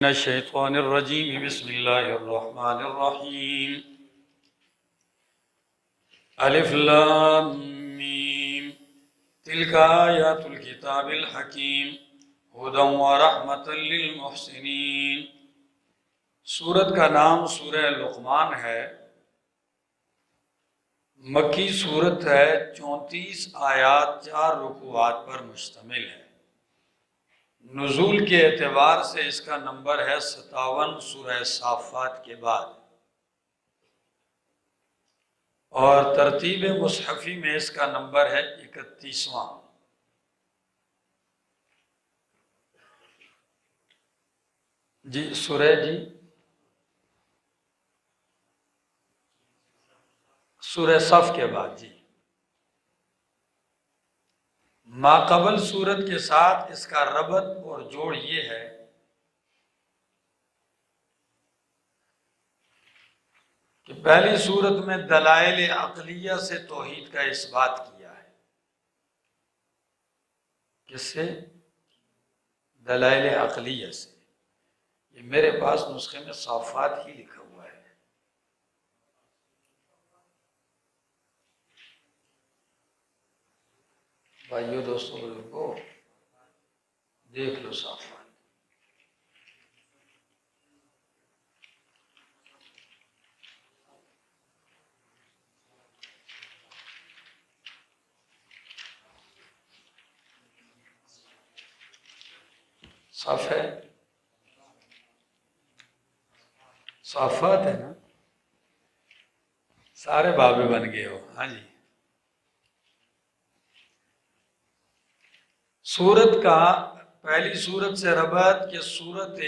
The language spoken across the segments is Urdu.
من الشیطان الرجیم بسم اللہ الرحمن الرحیم الف لام میم تلک آیات الکتاب الحکیم ہدی ورحمۃ للمحسنین۔ سورت کا نام سورہ لقمان ہے، مکی سورت ہے، 34 آیات 4 رکوعات پر مشتمل ہے۔ نزول کے اعتبار سے اس کا نمبر ہے 57 سورہ صافات کے بعد، اور ترتیب مصحفی میں اس کا نمبر ہے 31واں۔ جی سورہ صف کے بعد۔ جی ماقبل سورت کے ساتھ اس کا ربط اور جوڑ یہ ہے کہ پہلی سورت میں دلائل عقلیہ سے توحید کا اثبات کیا ہے۔ کس سے؟ دلائل عقلیہ سے۔ یہ میرے پاس نسخے میں صافات ہی لکھا ہوا ہے۔ بھائیو دوستوں بزرگوں، دیکھ لو صافات۔ صف ہے، صافات ہے نا، سارے بابے بن گئے ہو۔ ہاں جی، سورت کا پہلی سورت سے ربط کہ سورت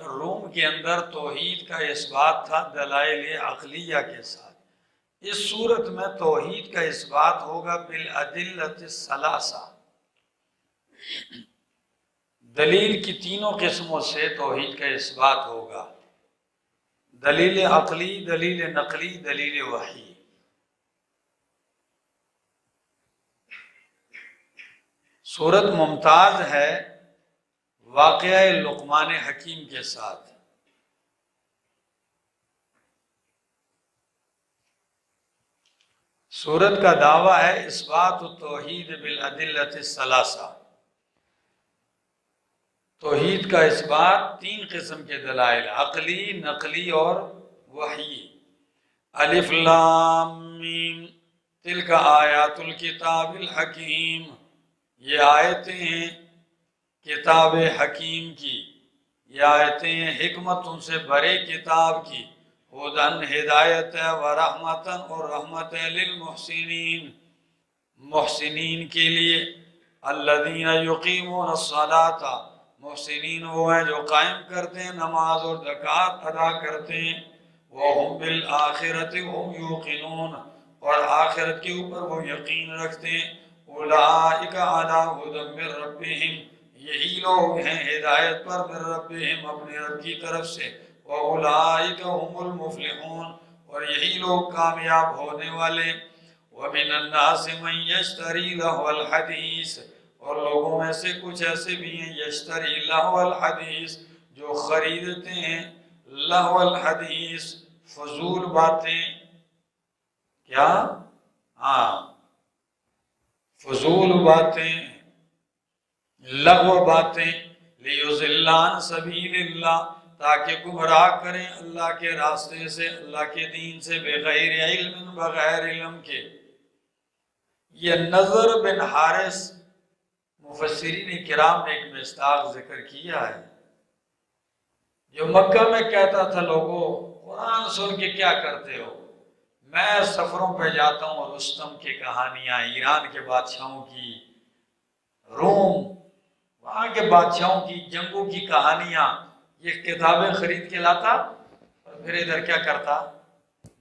روم کے اندر توحید کا اثبات تھا دلائل عقلیہ کے ساتھ۔ اس سورت میں توحید کا اثبات ہوگا بالادلۃ الثلاثہ، دلیل کی تینوں قسموں سے توحید کا اثبات ہوگا، دلیل عقلی، دلیل نقلی، دلیل وحی۔ سورت ممتاز ہے واقعہ لقمان حکیم کے ساتھ۔ سورت کا دعویٰ ہے اثبات التوحید بالادلۃ الثلاثہ، توحید کا اثبات تین قسم کے دلائل، عقلی، نقلی اور وحی۔ الف لام میم تلک آیات الکتاب الحکیم، یہ آیتیں ہیں کتاب حکیم کی، یہ آیتیں ہیں حکمتوں سے بھرے کتاب کی، ہدن ہدایت ہے، ورحمتن اور رحمت ہے، للمحسنین محسنین کے لیے، الذین یقیمون الصلاۃ، محسنین وہ ہیں جو قائم کرتے ہیں نماز اور زکوٰۃ ادا کرتے ہیں، وَهُمْ بِالْآخِرَةِ هُمْ يُوقِنُونَ اور آخرت کے اوپر وہ یقین رکھتے ہیں، اولئک علی ھدی من ربہم، یہی لوگ ہیں ہدایت پر، من ربہم اپنے رب کی طرف سے، واولئک ھم المفلحون اور یہی لوگ کامیاب ہونے والے۔ ومن الناس من یشتری لہو الحدیث اور لوگوں میں سے کچھ ایسے بھی ہیں یشتری لہو الحدیث جو خریدتے ہیں لہو الحدیث فضول باتیں۔ کیا؟ ہاں، فضول باتیں، لغو باتیں، لیضل عن سبیل اللہ تاکہ گمراہ کریں اللہ کے راستے سے، اللہ کے دین سے، بغیر علم بغیر علم کے۔ یہ نضر بن حارث مفسرین کرام نے ایک مصداق ذکر کیا ہے، جو مکہ میں کہتا تھا لوگوں قرآن سن کے کیا کرتے ہو، میں سفروں پہ جاتا ہوں، رستم کی کہانیاں، ایران کے بادشاہوں کی، روم وہاں کے بادشاہوں کی جنگوں کی کہانیاں، یہ کتابیں خرید کے لاتا اور پھر ادھر کیا کرتا،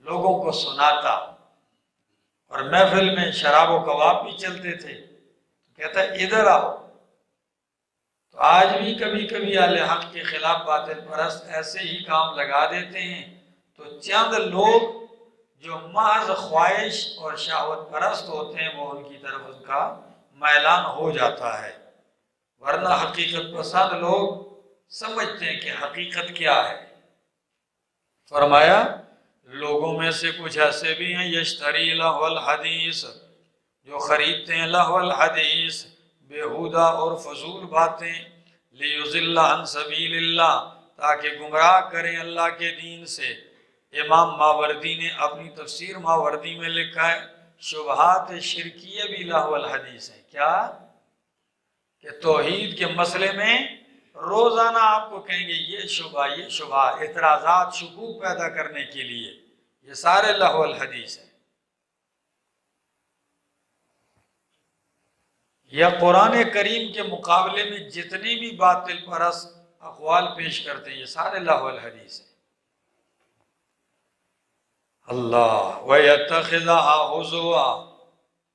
لوگوں کو سناتا، اور محفل میں شراب و کباب بھی چلتے تھے، کہتا ادھر آؤ۔ تو آج بھی کبھی کبھی اہل حق کے خلاف باطل پرست ایسے ہی کام لگا دیتے ہیں، تو چند لوگ جو محض خواہش اور شہوت پرست ہوتے ہیں وہ ان کی طرف ان کا میلان ہو جاتا ہے، ورنہ حقیقت پسند لوگ سمجھتے ہیں کہ حقیقت کیا ہے۔ فرمایا لوگوں میں سے کچھ ایسے بھی ہیں یشتری لہو الحدیث، جو خریدتے ہیں لہو الحدیث، بیہودہ اور فضول باتیں، لیضل عن سبیل اللہ، تاکہ گمراہ کریں اللہ کے دین سے۔ امام ماوردی نے اپنی تفسیر ماوردی میں لکھا ہے شبہات شرکیہ بھی لہو الحدیث ہیں۔ کیا کہ توحید کے مسئلے میں روزانہ آپ کو کہیں گے یہ شبہ، اعتراضات شکوک پیدا کرنے کے لیے، یہ سارے لہو الحدیث ہیں۔ یا قرآن کریم کے مقابلے میں جتنی بھی باطل پرست اقوال پیش کرتے ہیں یہ سارے لہو الحدیث ہیں۔ اللہ وَيَتَّخِذَهَا هُزُوًا،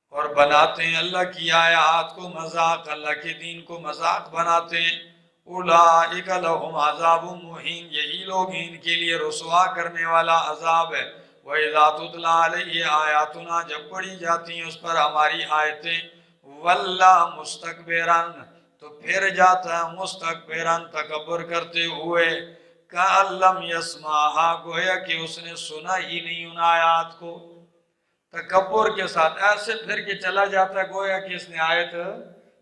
اور بناتے ہیں اللہ کی آیات کو مذاق، اللہ کے دین کو مذاق بناتے ہیں۔ اولئک لہم عذاب مہین، یہی لوگ ہیں ان کے لیے رسوا کرنے والا عذاب ہے۔ وَإِذَا تُتْلَىٰ عَلَيْهِ آیاتنا، جب پڑھی جاتی ہیں اس پر ہماری آیتیں، وَلَّا مُسْتَكْبِرًا، تو پھر جاتا ہے مستکبرن، تکبر کرتے ہوئے، کأن لم يسمعها، گویا کہ اس نے سنا ہی نہیں ان آیات کو، تکبر کے ساتھ ایسے پھر کے چلا جاتا ہے گویا کہ اس نے آیت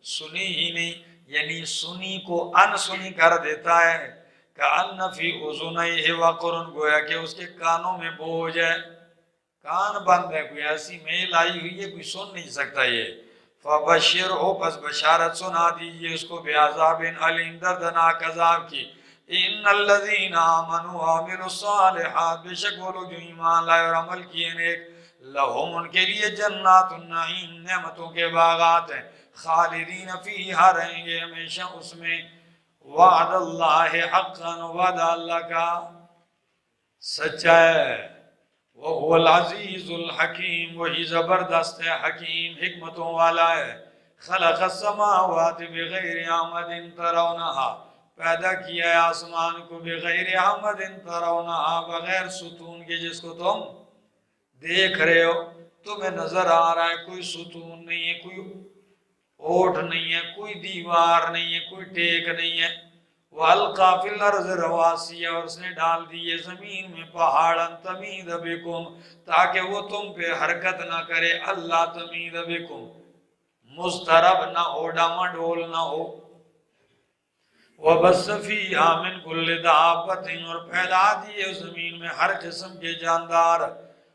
سنی ہی نہیں، یعنی سنی کو ان سنی کر دیتا ہے۔ کأن فی اذنیہ وقر، گویا کہ اس کے کانوں میں بوجھ ہے، کان بند ہے، کوئی ایسی میل آئی ہوئی ہے کوئی سن نہیں سکتا یہ۔ فبشرہ، پس بشارت سنا دیجئے اس کو بعذاب علیم، دردناک عذاب کی۔ ان الذین آمنوا وعملوا الصالحات، بے شک وہ لوگ جو ایمان لائے اور عمل کیے نیک، لہم ان کے لیے جنات النعیم، نعمتوں کے باغات ہیں، خالدین فیہا، رہیں گے ہمیشہ اس میں۔ وعد اللہ حقا، وعدہ اللہ کا سچا ہے۔ وَهُوَ الْعَزِيزُ الْحَكِيمُ، وہی زبردست ہے، حکیم، حکمتوں والا ہے۔ خلق السماوات بغیر عمد ترونها، پیدا کیا ہے آسمان کو بغیر عمد ترونها، بغیر ستون کے جس کو تم دیکھ رہے ہو، تمہیں نظر آ رہا ہے، کوئی ستون نہیں ہے، کوئی اوٹ نہیں ہے، کوئی دیوار نہیں ہے، کوئی ٹیک نہیں ہے۔ وَأَلْقَى فِي الْأَرْضِ رَوَاسِيَ، اور اس نے ڈال دیے زمین میں پہاڑاً تَمِيدَ بِكُمْ، تاکہ وہ تم پہ حرکت نہ کرے، اللہ تَمِيدَ بِكُمْ، مضطرب نہ ہو، ڈاماڈول نہ ہو۔ وَبَثَّ فِيهَا مِن كُلِّ دَابَّةٍ، اور پھیلا دیے زمین میں ہر قسم کے جاندار۔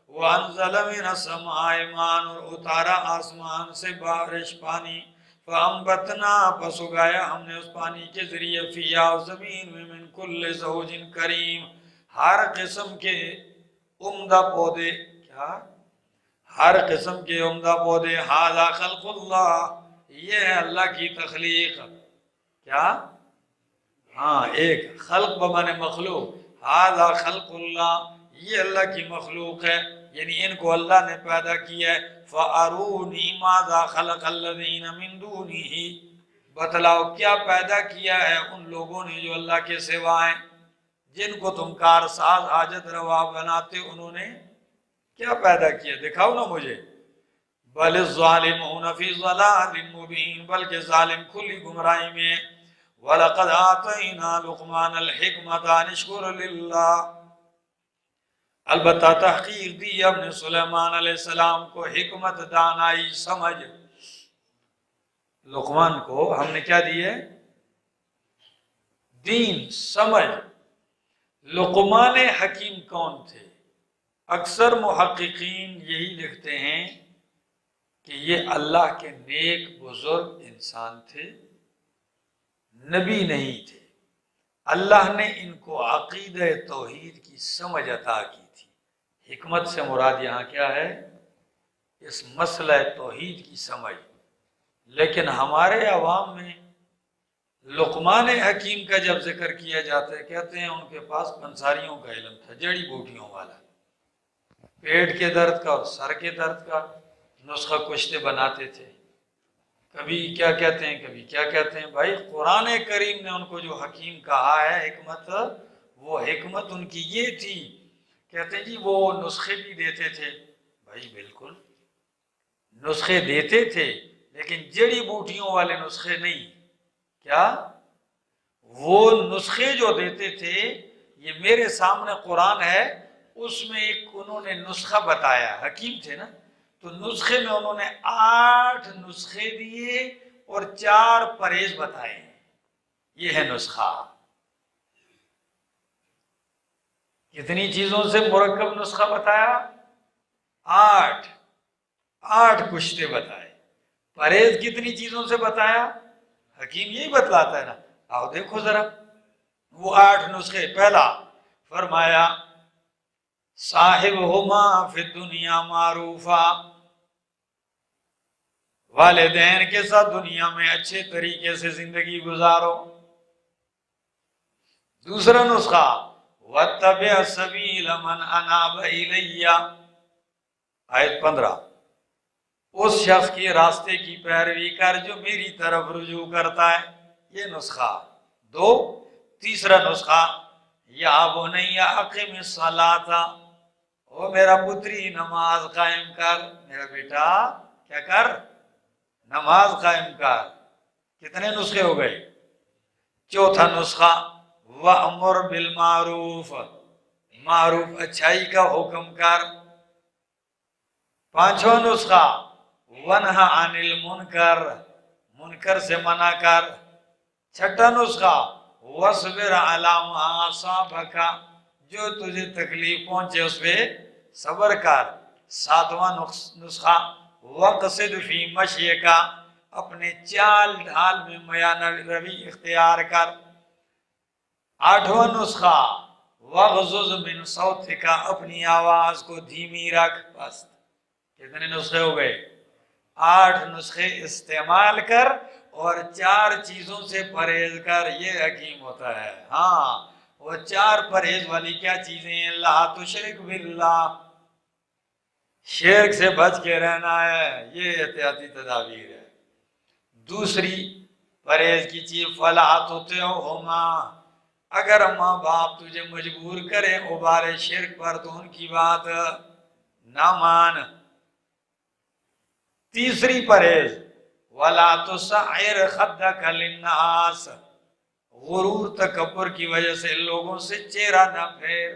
وَأَنزَلَ مِنَ السَّمَاءِ مَاءً، اور اتارا آسمان سے بارش، پانی۔ فَأَنبَتْنَا، پس اگایا ہم نے اس پانی کے ذریعے، فِيهَا، زمین میں، مِن كُلِّ زَوْجٍ كَرِيمٍ، ہر قسم کے عمدہ پودے، کیا؟ ہر قسم کے عمدہ پودے۔ هَذَا خَلْقُ اللَّهِ، یہ ہے اللہ کی تخلیق۔ کیا؟ ہاں، ایک خلق بمانے مخلوق، هَذَا خَلْقُ اللَّهِ، یہ اللہ کی مخلوق ہے، یعنی ان کو اللہ نے پیدا کیا ہے۔ فَأَرُونِي مَاذَا خَلَقَ الَّذِينَ مِن دُونِهِ، بتلاؤ کیا پیدا کیا ہے ان لوگوں نے جو اللہ کے سوا ہیں، جن کو تم کارساز حاجت روا بناتے، انہوں نے کیا پیدا کیا، دکھاؤ نا مجھے۔ بل الظالمون فی ضلال مبین، بلکہ ظالم کھلی گمراہی میں۔ وَلَقَدْ آتَيْنَا لُقْمَانَ الْحِكْمَةَ أَنِ اشْكُرْ لِلَّهِ، البتہ تحقیق دی ابن سلیمان علیہ السلام کو حکمت، دانائی، سمجھ۔ لقمان کو ہم نے کیا دیے؟ دین، سمجھ۔ لقمان حکیم کون تھے؟ اکثر محققین یہی لکھتے ہیں کہ یہ اللہ کے نیک بزرگ انسان تھے، نبی نہیں تھے۔ اللہ نے ان کو عقیدہ توحید کی سمجھ عطا کی تھی۔ حکمت سے مراد یہاں کیا ہے؟ اس مسئلہ توحید کی سمجھ۔ لیکن ہمارے عوام میں لقمان حکیم کا جب ذکر کیا جاتا ہے، کہتے ہیں ان کے پاس پنساریوں کا علم تھا، جڑی بوٹیوں والا، پیٹ کے درد کا اور سر کے درد کا نسخہ کشتے بناتے تھے، کبھی کیا کہتے ہیں کبھی کیا کہتے ہیں۔ بھائی قرآن کریم نے ان کو جو حکیم کہا ہے، حکمت، وہ حکمت ان کی یہ تھی۔ کہتے ہیں جی وہ نسخے بھی دیتے تھے، بھائی بالکل نسخے دیتے تھے، لیکن جڑی بوٹیوں والے نسخے نہیں۔ کیا؟ وہ نسخے جو دیتے تھے، یہ میرے سامنے قرآن ہے، اس میں ایک انہوں نے نسخہ بتایا، حکیم تھے نا، تو نسخے میں انہوں نے 8 نسخے دیے اور 4 پرہیز بتائے. یہ ہے نسخہ. کتنی چیزوں سے مرکب نسخہ بتایا؟ 8 کشتے بتائے. پرہیز کتنی چیزوں سے بتایا؟ حکیم یہی بتلاتا ہے نا. آؤ دیکھو ذرا وہ 8 نسخے. پہلا فرمایا صاحبہما فی الدنیا معروفا، والدین کے ساتھ دنیا میں اچھے طریقے سے زندگی گزارو. دوسرا نسخہ وَاتَّبِعْ سَبِيلَ مَنْ أَنَابَ إِلَيَّ، آیت 15، اس شخص کی راستے کی پیروی کر جو میری طرف رجوع کرتا ہے. یہ نسخہ 2. تیسرا نسخہ یا بنی اقم الصلاۃ، او میرا پتری نماز قائم کر، میرا بیٹا کیا کر؟ نماز قائم کر. کتنے نسخے ہو گئے؟ چوتھا نسخہ وَأْمُرْ بِالْمَعْرُوفِ، معروف اچھائی کا حکم کر. پانچواں نسخہ وَنْهَ عَنِ الْمُنْكَرِ، منکر سے منع کر. چھٹا نسخہ وَاصْبِرْ عَلَىٰ مَا أَصَابَكَ، جو تجھے تکلیف پہنچے اس پہ صبر کر. ساتواں نسخہ وَقْصِدْ فِي مَشْيِكَ، اپنے چال ڈھال میں میانہ روی اختیار کر. آٹھواں نسخہ وَغْضُضْ مِنْ صَوْتِكَ، اپنی آواز کو دھیمی رکھ. بس کتنے نسخے ہو گئے؟ 8 نسخے استعمال کر اور 4 چیزوں سے پرہیز کر. یہ حکیم ہوتا ہے. ہاں وہ 4 پرہیز والی کیا چیزیں ہیں؟ لا تشرک باللہ، شرک سے بچ کے رہنا ہے، یہ احتیاطی تدابیر ہے. دوسری پرہیز کی چیز فلا تطعہما، اگر ماں باپ تجھے مجبور کرے غبار شرک پر تو ان کی بات نہ مان. تیسری پرہیز وَلَا تُسَعِّرْ خَدَّكَ لِلنَّاسِ، غرور تکبر کی وجہ سے لوگوں سے چہرہ نہ پھیر.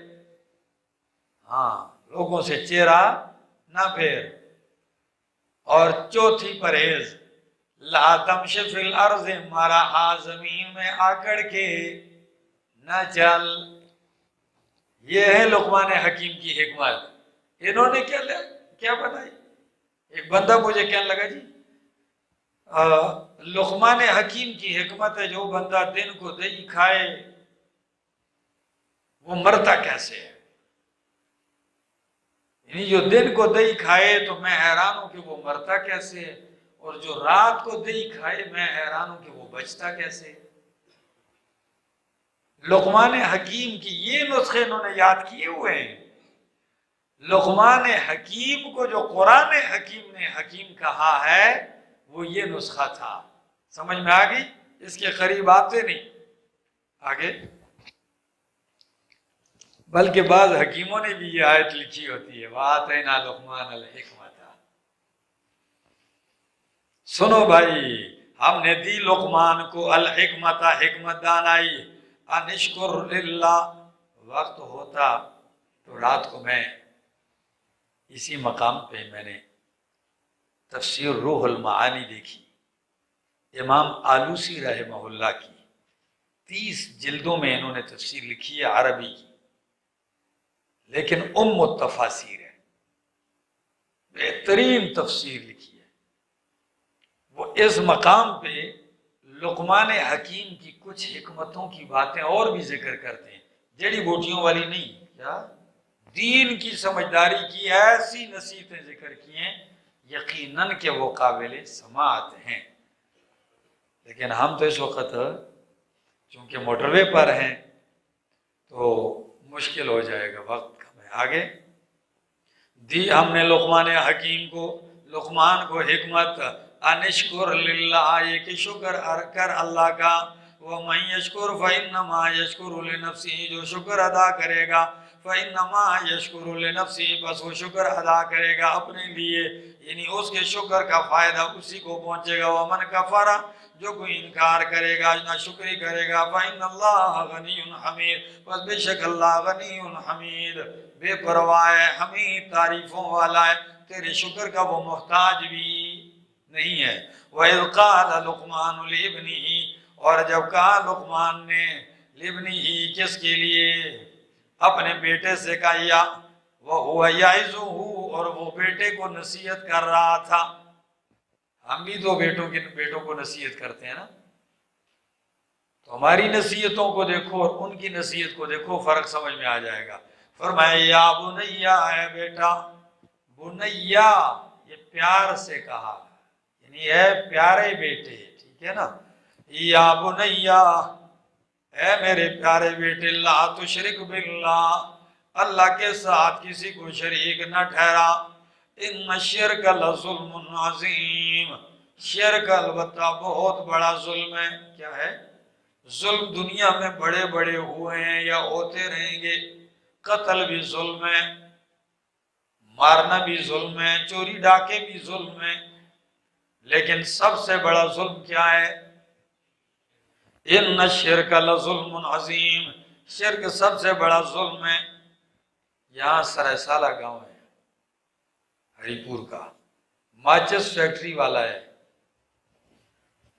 ہاں لوگوں سے چہرہ نہ پھیر. اور چوتھی پرہیز لا تمش فی الارض مرحا، زمین میں آکڑ کے نہ چل. یہ ہے لقمان حکیم کی حکمت. انہوں نے کیا بتائی؟ ایک بندہ مجھے کہنے لگا جی لقمان حکیم کی حکمت ہے جو بندہ دن کو دہی کھائے وہ مرتا کیسے ہے؟ یعنی جو دن کو دہی کھائے تو میں حیران ہوں کہ وہ مرتا کیسے ہے، اور جو رات کو دہی کھائے میں حیران ہوں کہ وہ بچتا کیسے ہے. لقمان حکیم کی یہ نسخے انہوں نے یاد کیے ہوئے ہیں. لقمان حکیم کو جو قرآن حکیم نے حکیم کہا ہے وہ یہ نسخہ تھا. سمجھ میں آ گئی؟ اس کے قریب آتے نہیں. آگے بلکہ بعض حکیموں نے بھی یہ آیت لکھی ہوتی ہے وَآتَيْنَا لُقْمَانَ الْحِكْمَةَ. سنو بھائی، ہم نے دی لقمان کو الحکمت، حکمت دانائی. انشکر للہ، وقت ہوتا تو رات کو میں اسی مقام پہ میں نے تفسیر روح المعانی دیکھی، امام آلوسی رحمہ اللہ کی. 30 جلدوں میں انہوں نے تفسیر لکھی ہے عربی کی، لیکن ام التفاسیر ہے، بہترین تفسیر لکھی ہے. وہ اس مقام پہ لقمان حکیم کی کچھ حکمتوں کی باتیں اور بھی ذکر کرتے ہیں، جڑی بوٹیوں والی نہیں، کیا دین کی سمجھداری کی ایسی نصیحتیں ذکر کی ہیں یقیناً کہ وہ قابل سماعت ہیں. لیکن ہم تو اس وقت چونکہ موٹر وے پر ہیں تو مشکل ہو جائے گا، وقت کم ہے. آگے دی ہم نے لقمان حکیم کو، لقمان کو حکمت انشکر للہ، یہ کہ شکر کر اللہ کا، وَمَن يَشْكُرْ فَإِنَّمَا يَشْكُرُ لِنَفْسِهِ، جو شکر ادا کرے گا فَإِنَّمَا يَشْكُرُ لِنَفْسِهِ، بس وہ شکر ادا کرے گا اپنے لیے، یعنی اس کے شکر کا فائدہ اسی کو پہنچے گا۔ وَمَن كَفَرَ، جو کوئی انکار کرے گا، ناشکری کرے گا، فَإِنَّ اللَّهَ غَنِيٌّ حَمِيدٌ، بس بے شک اللہ غنی حمید، بے پرواہ ہے، حمید تعریفوں والا ہے، تیرے شکر کا وہ محتاج بھی نہیں ہے۔ وَإِذْ قَالَ لُقْمَانُ لِابْنِهِ، اور جب کہا لقمان نے لِابْنِهِ، کس کے لیے؟ اپنے بیٹے سے کہا، یا وَهُوَ يَعِظُهُ، اور وہ بیٹے کو نصیحت کر رہا تھا۔ ہم بھی تو بیٹوں کو نصیحت کرتے ہیں نا، تو ہماری نصیحتوں کو دیکھو اور ان کی نصیحت کو دیکھو، فرق سمجھ میں آ جائے گا۔ فرمایا یا بنیا، ہے بیٹا، بنیا یہ پیار سے کہا، یعنی ہے پیارے بیٹے، ٹھیک ہے نا، یا بنیا اے میرے پیارے بیٹے، لا تشرک باللہ، اللہ کے ساتھ کسی کو شریک نہ ٹھہرا، ان الشرک لظلم عظیم، شرک البتہ بہت بڑا ظلم ہے۔ کیا ہے؟ ظلم دنیا میں بڑے بڑے ہوئے ہیں یا ہوتے رہیں گے، قتل بھی ظلم ہے، مارنا بھی ظلم ہے، چوری ڈاکے بھی ظلم ہے، لیکن سب سے بڑا ظلم کیا ہے؟ ان الشرک لظلم عظیم، شرک سب سے بڑا ظلم ہے۔ یہاں سرائسالہ گاؤں ہے ہری پور کا، ماچس فیکٹری والا ہے،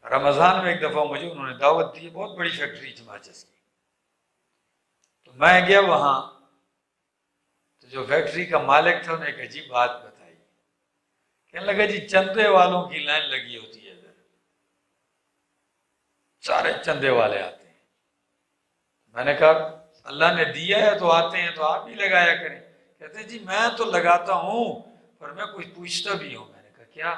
رمضان میں ایک دفعہ مجھے انہوں نے دعوت دی، بہت بڑی فیکٹری تھی ماچس کی، تو میں گیا وہاں، تو جو فیکٹری کا مالک تھا انہیں ایک عجیب بات بتائی، کہنے لگا جی چندے والوں کی لائن لگی ہوتی ہے ادھر، سارے چندے والے آتے ہیں۔ میں نے کہا اللہ نے دیا ہے تو آتے ہیں، تو آپ بھی لگایا کریں۔ کہتے جی میں تو لگاتا ہوں پر میں کوئی پوچھتا بھی ہوں۔ میں نے کہا کیا؟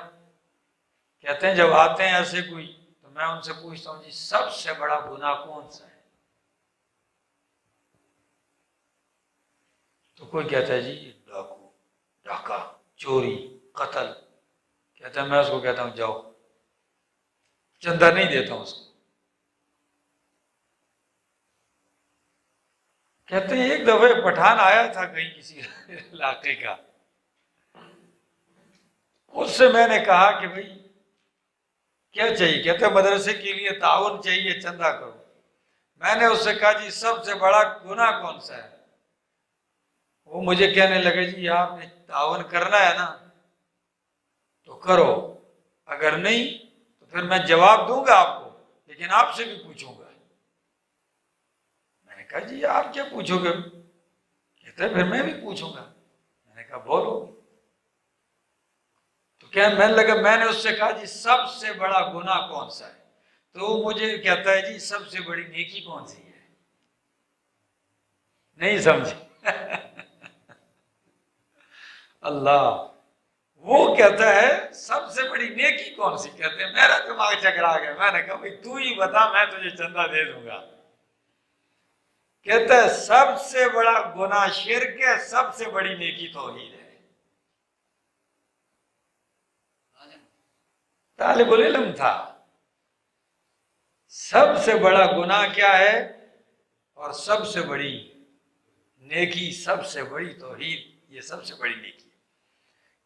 کہتے ہیں جب آتے ہیں ایسے کوئی تو میں ان سے پوچھتا ہوں جی سب سے بڑا گناہ کون سا ہے؟ تو کوئی کہتا ہے جی ڈاکو، ڈاکہ، چوری، قتل۔ کہتا ہے میں اس کو کہتا ہوں جاؤ، چندہ نہیں دیتا ہوں اس کو۔ کہتے ہیں ایک دفعہ پٹھان آیا تھا کہیں کسی علاقے کا، اس سے میں نے کہا کہ بھئی کیا چاہیے؟ کہتے ہیں مدرسے کے لیے تعاون چاہیے، چندہ کرو۔ میں نے اس سے کہا جی سب سے بڑا گناہ کون سا ہے؟ وہ مجھے کہنے لگے جی آپ نے تعاون کرنا ہے نا تو کرو، اگر نہیں تو پھر میں جواب دوں گا آپ کو، لیکن آپ سے بھی پوچھوں گا۔ میں نے کہا جی آپ کیا پوچھو گے؟ کہتے ہیں پھر میں بھی پوچھوں گا۔ میں نے کہا بولو۔ تو کیا میں لگا، میں نے اس سے کہا جی سب سے بڑا گناہ کون سا ہے؟ تو وہ مجھے کہتا ہے جی سب سے بڑی نیکی کون سی ہے؟ نہیں سمجھے؟ اللہ، وہ کہتا ہے سب سے بڑی نیکی کون سی؟ کہتے ہیں میرا دماغ چکرا گیا۔ میں نے کہا بھئی تو ہی بتا، میں تجھے چندہ دے دوں گا۔ کہتا ہے سب سے بڑا گناہ شرک ہے، سب سے بڑی نیکی توحید ہے۔ طالب العلم تھا، سب سے بڑا گناہ کیا ہے اور سب سے بڑی نیکی، سب سے بڑی توحید، یہ سب سے بڑی نیکی ہے۔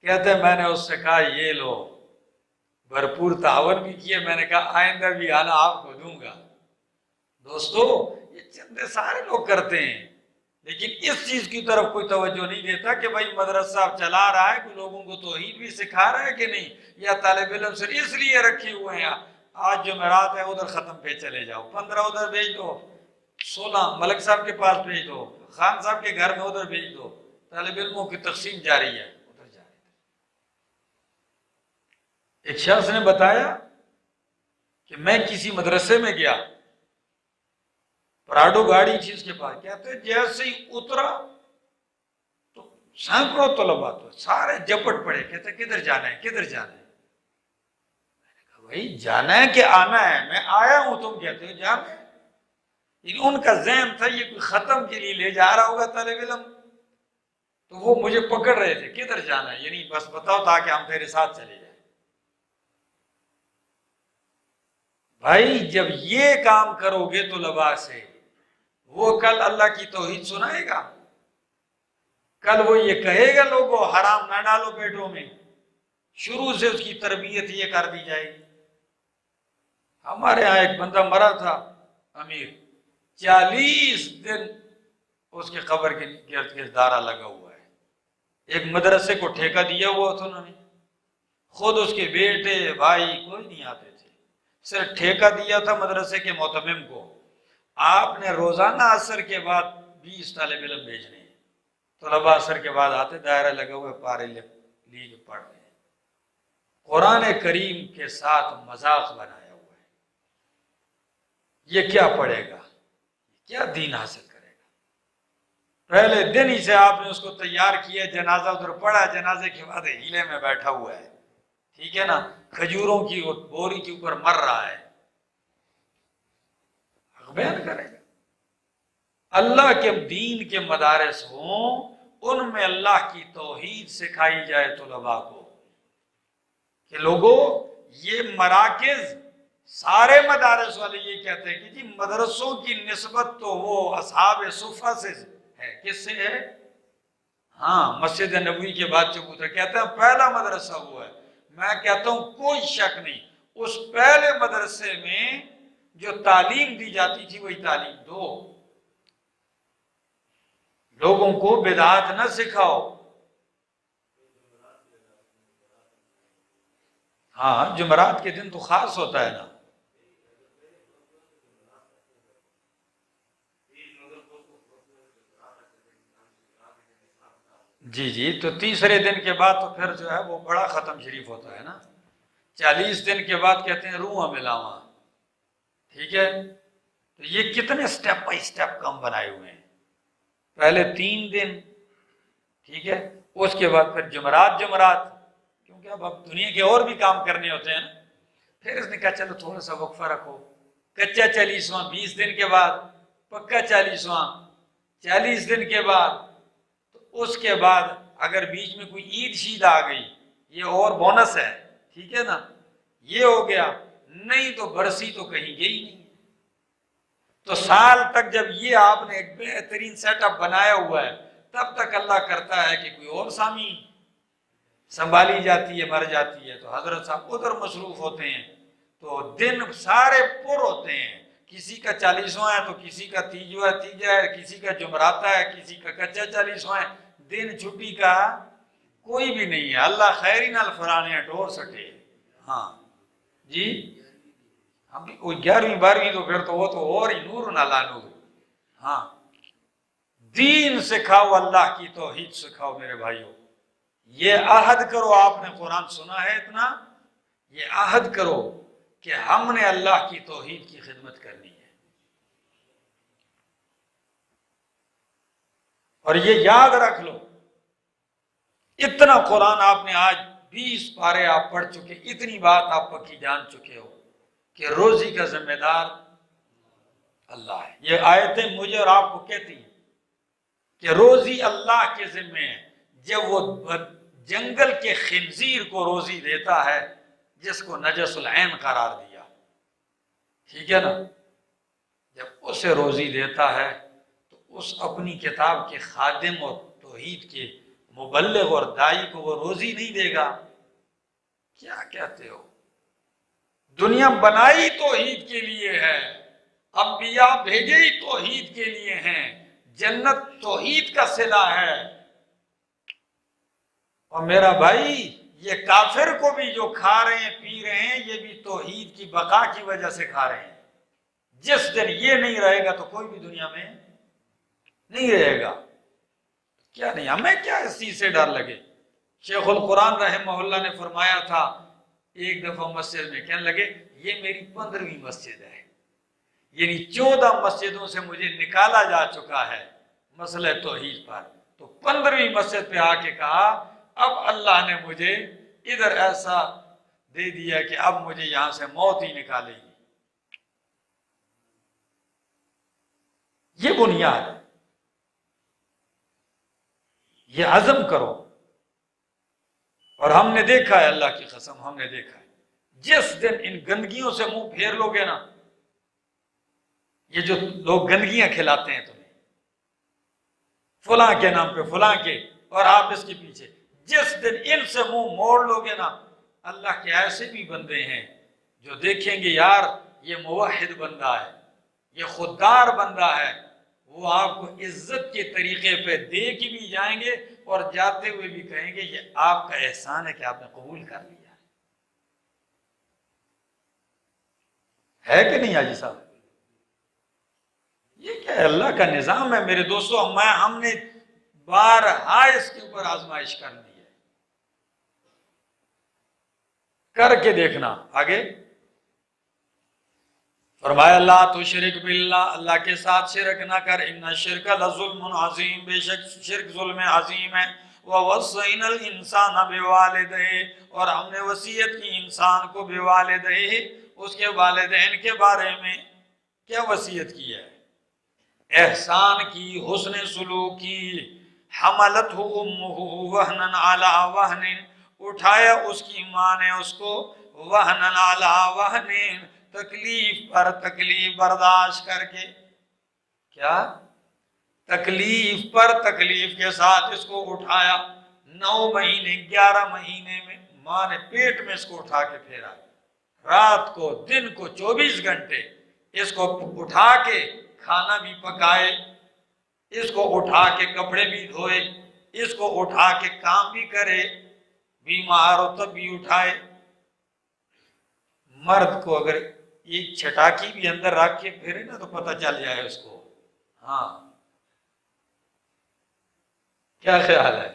کہتے ہیں میں نے اس سے کہا یہ لو، بھرپور تعاون بھی کیے۔ میں نے کہا آئندہ بھی آنا، آپ کو دوں گا۔ دوستو یہ چندے سارے لوگ کرتے ہیں، لیکن اس چیز کی طرف کوئی توجہ نہیں دیتا کہ بھائی مدرسہ چلا رہا ہے، کوئی لوگوں کو توحید بھی سکھا رہا ہے کہ نہیں، یا طالب علم صرف اس لیے رکھے ہوئے ہیں آج جمعرات ہے ادھر ختم پہ چلے جاؤ، 15 ادھر بھیج دو، 16 ملک صاحب کے پاس بھیج دو، خان صاحب کے گھر میں ادھر بھیج دو، طالب علموں کی تقسیم جاری ہے، ادھر جاری ہے۔ ایک شخص نے بتایا کہ میں کسی مدرسے میں گیا، پراڈو گاڑی تھی اس کے پاس، کہتے جیسے ہی اترا تو سینکڑوں طلباء تو سارے جپٹ پڑے، کہتے کدھر جانا ہے، کدھر جانا ہے؟ میں نے کہا بھائی جانا ہے کہ آنا ہے؟ میں آیا ہوں، تم کہتے ہو جانا ہے۔ یعنی ان کا ذہن تھا یہ کوئی ختم کے لیے لے جا رہا ہوگا طالب علم، تو وہ مجھے پکڑ رہے تھے کدھر جانا ہے، یعنی بس بتاؤ تاکہ ہم تیرے ساتھ چلے جائیں۔ بھائی جب یہ کام کرو گے تو لبا سے، وہ کل اللہ کی توحید سنائے گا، کل وہ یہ کہے گا لوگوں حرام نہ ڈالو پیٹوں میں، شروع سے اس کی تربیت یہ کر دی جائے گی۔ ہمارے ہاں ایک بندہ مرا تھا امیر، 40 دن اس کے قبر کے گرد گرد دارا لگا ہوا ہے۔ ایک مدرسے کو ٹھیکہ دیا ہوا تھا انہوں نے، خود اس کے بیٹے بھائی کوئی نہیں آتے تھے، صرف ٹھیکہ دیا تھا مدرسے کے معتمم کو، آپ نے روزانہ عصر کے بعد 20 طالب علم بھیجنے ہیں، طلباء عصر کے بعد آتے، دائرہ لگا ہوئے پارے لیے پڑھ رہے ہیں۔ قرآن کریم کے ساتھ مذاق بنایا ہوا ہے، یہ کیا پڑھے گا، کیا دین حاصل کرے گا؟ پہلے دن ہی سے آپ نے اس کو تیار کیا، جنازہ ادھر پڑا، جنازے کے بعد ہیلے میں بیٹھا ہوا ہے، ٹھیک ہے نا، کھجوروں کی بوری کے اوپر مر رہا ہے، حق بیان کرے گا۔ اللہ کے دین کے مدارس ہوں، ان میں اللہ کی توحید سکھائی جائے طلباء کو، کہ لوگوں یہ مراکز، سارے مدارس والے یہ کہتے ہیں کہ جی مدرسوں کی نسبت تو وہ اصحاب صفہ سے ہے، کس سے ہے؟ ہاں، مسجد نبوی کے بعد چبوترا کہتے ہیں پہلا مدرسہ ہوا ہے۔ میں کہتا ہوں کوئی شک نہیں، اس پہلے مدرسے میں جو تعلیم دی جاتی تھی وہی تعلیم دو، لوگوں کو بدعات نہ سکھاؤ۔ ہاں، جمعرات کے دن تو خاص ہوتا ہے نا۔ جی تو تیسرے دن کے بعد تو پھر جو ہے وہ بڑا ختم شریف ہوتا ہے نا، 40 دن کے بعد کہتے ہیں روح ملاواں، ٹھیک ہے؟ تو یہ کتنے سٹیپ بائی سٹیپ کام بنائے ہوئے ہیں، پہلے 3 دن، ٹھیک ہے، اس کے بعد پھر جمعرات کیونکہ اب دنیا کے اور بھی کام کرنے ہوتے ہیں نا، پھر اس نے کہا چلو تھوڑا سا وقفہ رکھو، کچا 40واں 20 دن کے بعد، پکا 40واں 40 دن کے بعد، تو اس کے بعد اگر بیچ میں کوئی عید شید آ گئی، یہ اور بونس ہے، ٹھیک ہے نا، یہ ہو گیا، نہیں تو برسی تو کہیں گئی نہیں۔ تو سال تک جب یہ آپ نے ایک بہترین سیٹ اپ بنایا ہوا ہے، تب تک اللہ کرتا ہے کہ کوئی اور سامی سنبھالی جاتی ہے، مر جاتی ہے، تو حضرت صاحب ادھر مصروف ہوتے ہیں، تو دن سارے پر ہوتے ہیں، کسی کا 40واں ہے تو کسی کا تیجا ہے، کسی کا جمعراتا ہے، کسی کا کچا 40واں ہے، دن چھٹی کا کوئی بھی نہیں ہے، اللہ خیری نال فرانے ٹور سکے۔ ہاں جی، ہم 11ویں 12ویں تو پھر تو وہ تو اور ہی نور نہ لانو۔ ہاں، دین سکھاؤ، اللہ کی توحید سکھاؤ میرے بھائیوں، یہ عہد کرو، آپ نے قرآن سنا ہے اتنا، یہ عہد کرو کہ ہم نے اللہ کی توحید کی خدمت کرنی ہے، اور یہ یاد رکھ لو، اتنا قرآن آپ نے آج 20 پارے آپ پڑھ چکے، اتنی بات آپ پکی جان چکے ہو کہ روزی کا ذمہ دار اللہ ہے۔ یہ آیتیں مجھے اور آپ کو کہتی ہیں کہ روزی اللہ کے ذمہ ہے، جب وہ جنگل کے خنزیر کو روزی دیتا ہے جس کو نجس العین قرار دیا، ٹھیک ہے نا، جب اسے روزی دیتا ہے تو اس اپنی کتاب کے خادم اور توحید کے مبلغ اور دائی کو وہ روزی نہیں دے گا؟ کیا کہتے ہو؟ دنیا بنائی توحید کے لیے ہے، انبیاء بھیجے ہی توحید کے لیے ہیں، جنت توحید کا صلہ ہے۔ اور میرا بھائی یہ کافر کو بھی جو کھا رہے ہیں پی رہے ہیں، یہ بھی توحید کی بقا کی وجہ سے کھا رہے ہیں۔ جس دن یہ نہیں رہے گا تو کوئی بھی دنیا میں نہیں رہے گا۔ کیا نہیں، ہمیں کیا اس چیز سے ڈر لگے؟ شیخ القرآن رحمہ اللہ نے فرمایا تھا ایک دفعہ مسجد میں، کہنے لگے یہ میری 15ویں مسجد ہے، یعنی 14 مسجدوں سے مجھے نکالا جا چکا ہے مسئلہ توحید پر، تو 15ویں مسجد پہ آ کے کہا اب اللہ نے مجھے ادھر ایسا دے دیا کہ اب مجھے یہاں سے موت ہی نکالے گی۔ یہ بنیاد ہے، یہ عزم کرو، اور ہم نے دیکھا ہے، اللہ کی قسم ہم نے دیکھا ہے، جس دن ان گندگیوں سے منہ پھیر لو گے نا، یہ جو لوگ گندگیاں کھلاتے ہیں تمہیں فلاں کے نام پہ فلاں کے، اور آپ اس کے پیچھے، جس دن ان سے منہ موڑ لو گے نا، اللہ کے ایسے بھی بندے ہیں جو دیکھیں گے یار یہ موحد بندہ ہے، یہ خوددار بندہ ہے، وہ آپ کو عزت کے طریقے پہ دے کے بھی جائیں گے اور جاتے ہوئے بھی کہیں گے یہ آپ کا احسان ہے کہ آپ نے قبول کر لیا ہے کہ نہیں حاجی صاحب؟ یہ کیا ہے؟ اللہ کا نظام ہے میرے دوستو، ہم نے بارہا اس کے اوپر آزمائش کر لی ہے، کر کے دیکھنا۔ آگے فرمایا لا تشرک باللہ، اللہ کے ساتھ شرک نہ کر، ان الشرک لظلم عظیم، بے شک شرک ظلم عظیم ہے۔ ووصینا الانسان بوالدیہ، اور ہم نے وصیت کی انسان کو بوالدیہ، اس کے والدین کے بارے میں کیا وصیت کی ہے؟ احسان کی، حسن سلوک کی۔ حملتہ امہ وہنا علی وہن، اٹھایا اس کی ماں نے اس کو وہنا علی وہن، تکلیف پر تکلیف برداشت کر کے۔ کیا؟ تکلیف پر تکلیف کے ساتھ اس کو اٹھایا، 9 مہینے 11 مہینے میں ماں نے پیٹ میں اس کو اٹھا کے پھیرا، رات کو دن کو 24 گھنٹے اس کو اٹھا کے کھانا بھی پکائے، اس کو اٹھا کے کپڑے بھی دھوئے، اس کو اٹھا کے کام بھی کرے، بیمار ہو تب بھی اٹھائے۔ مرد کو اگر ایک چھٹاکی بھی اندر رکھ کے پھرے نا تو پتہ چل جائے اس کو۔ ہاں کیا خیال ہے؟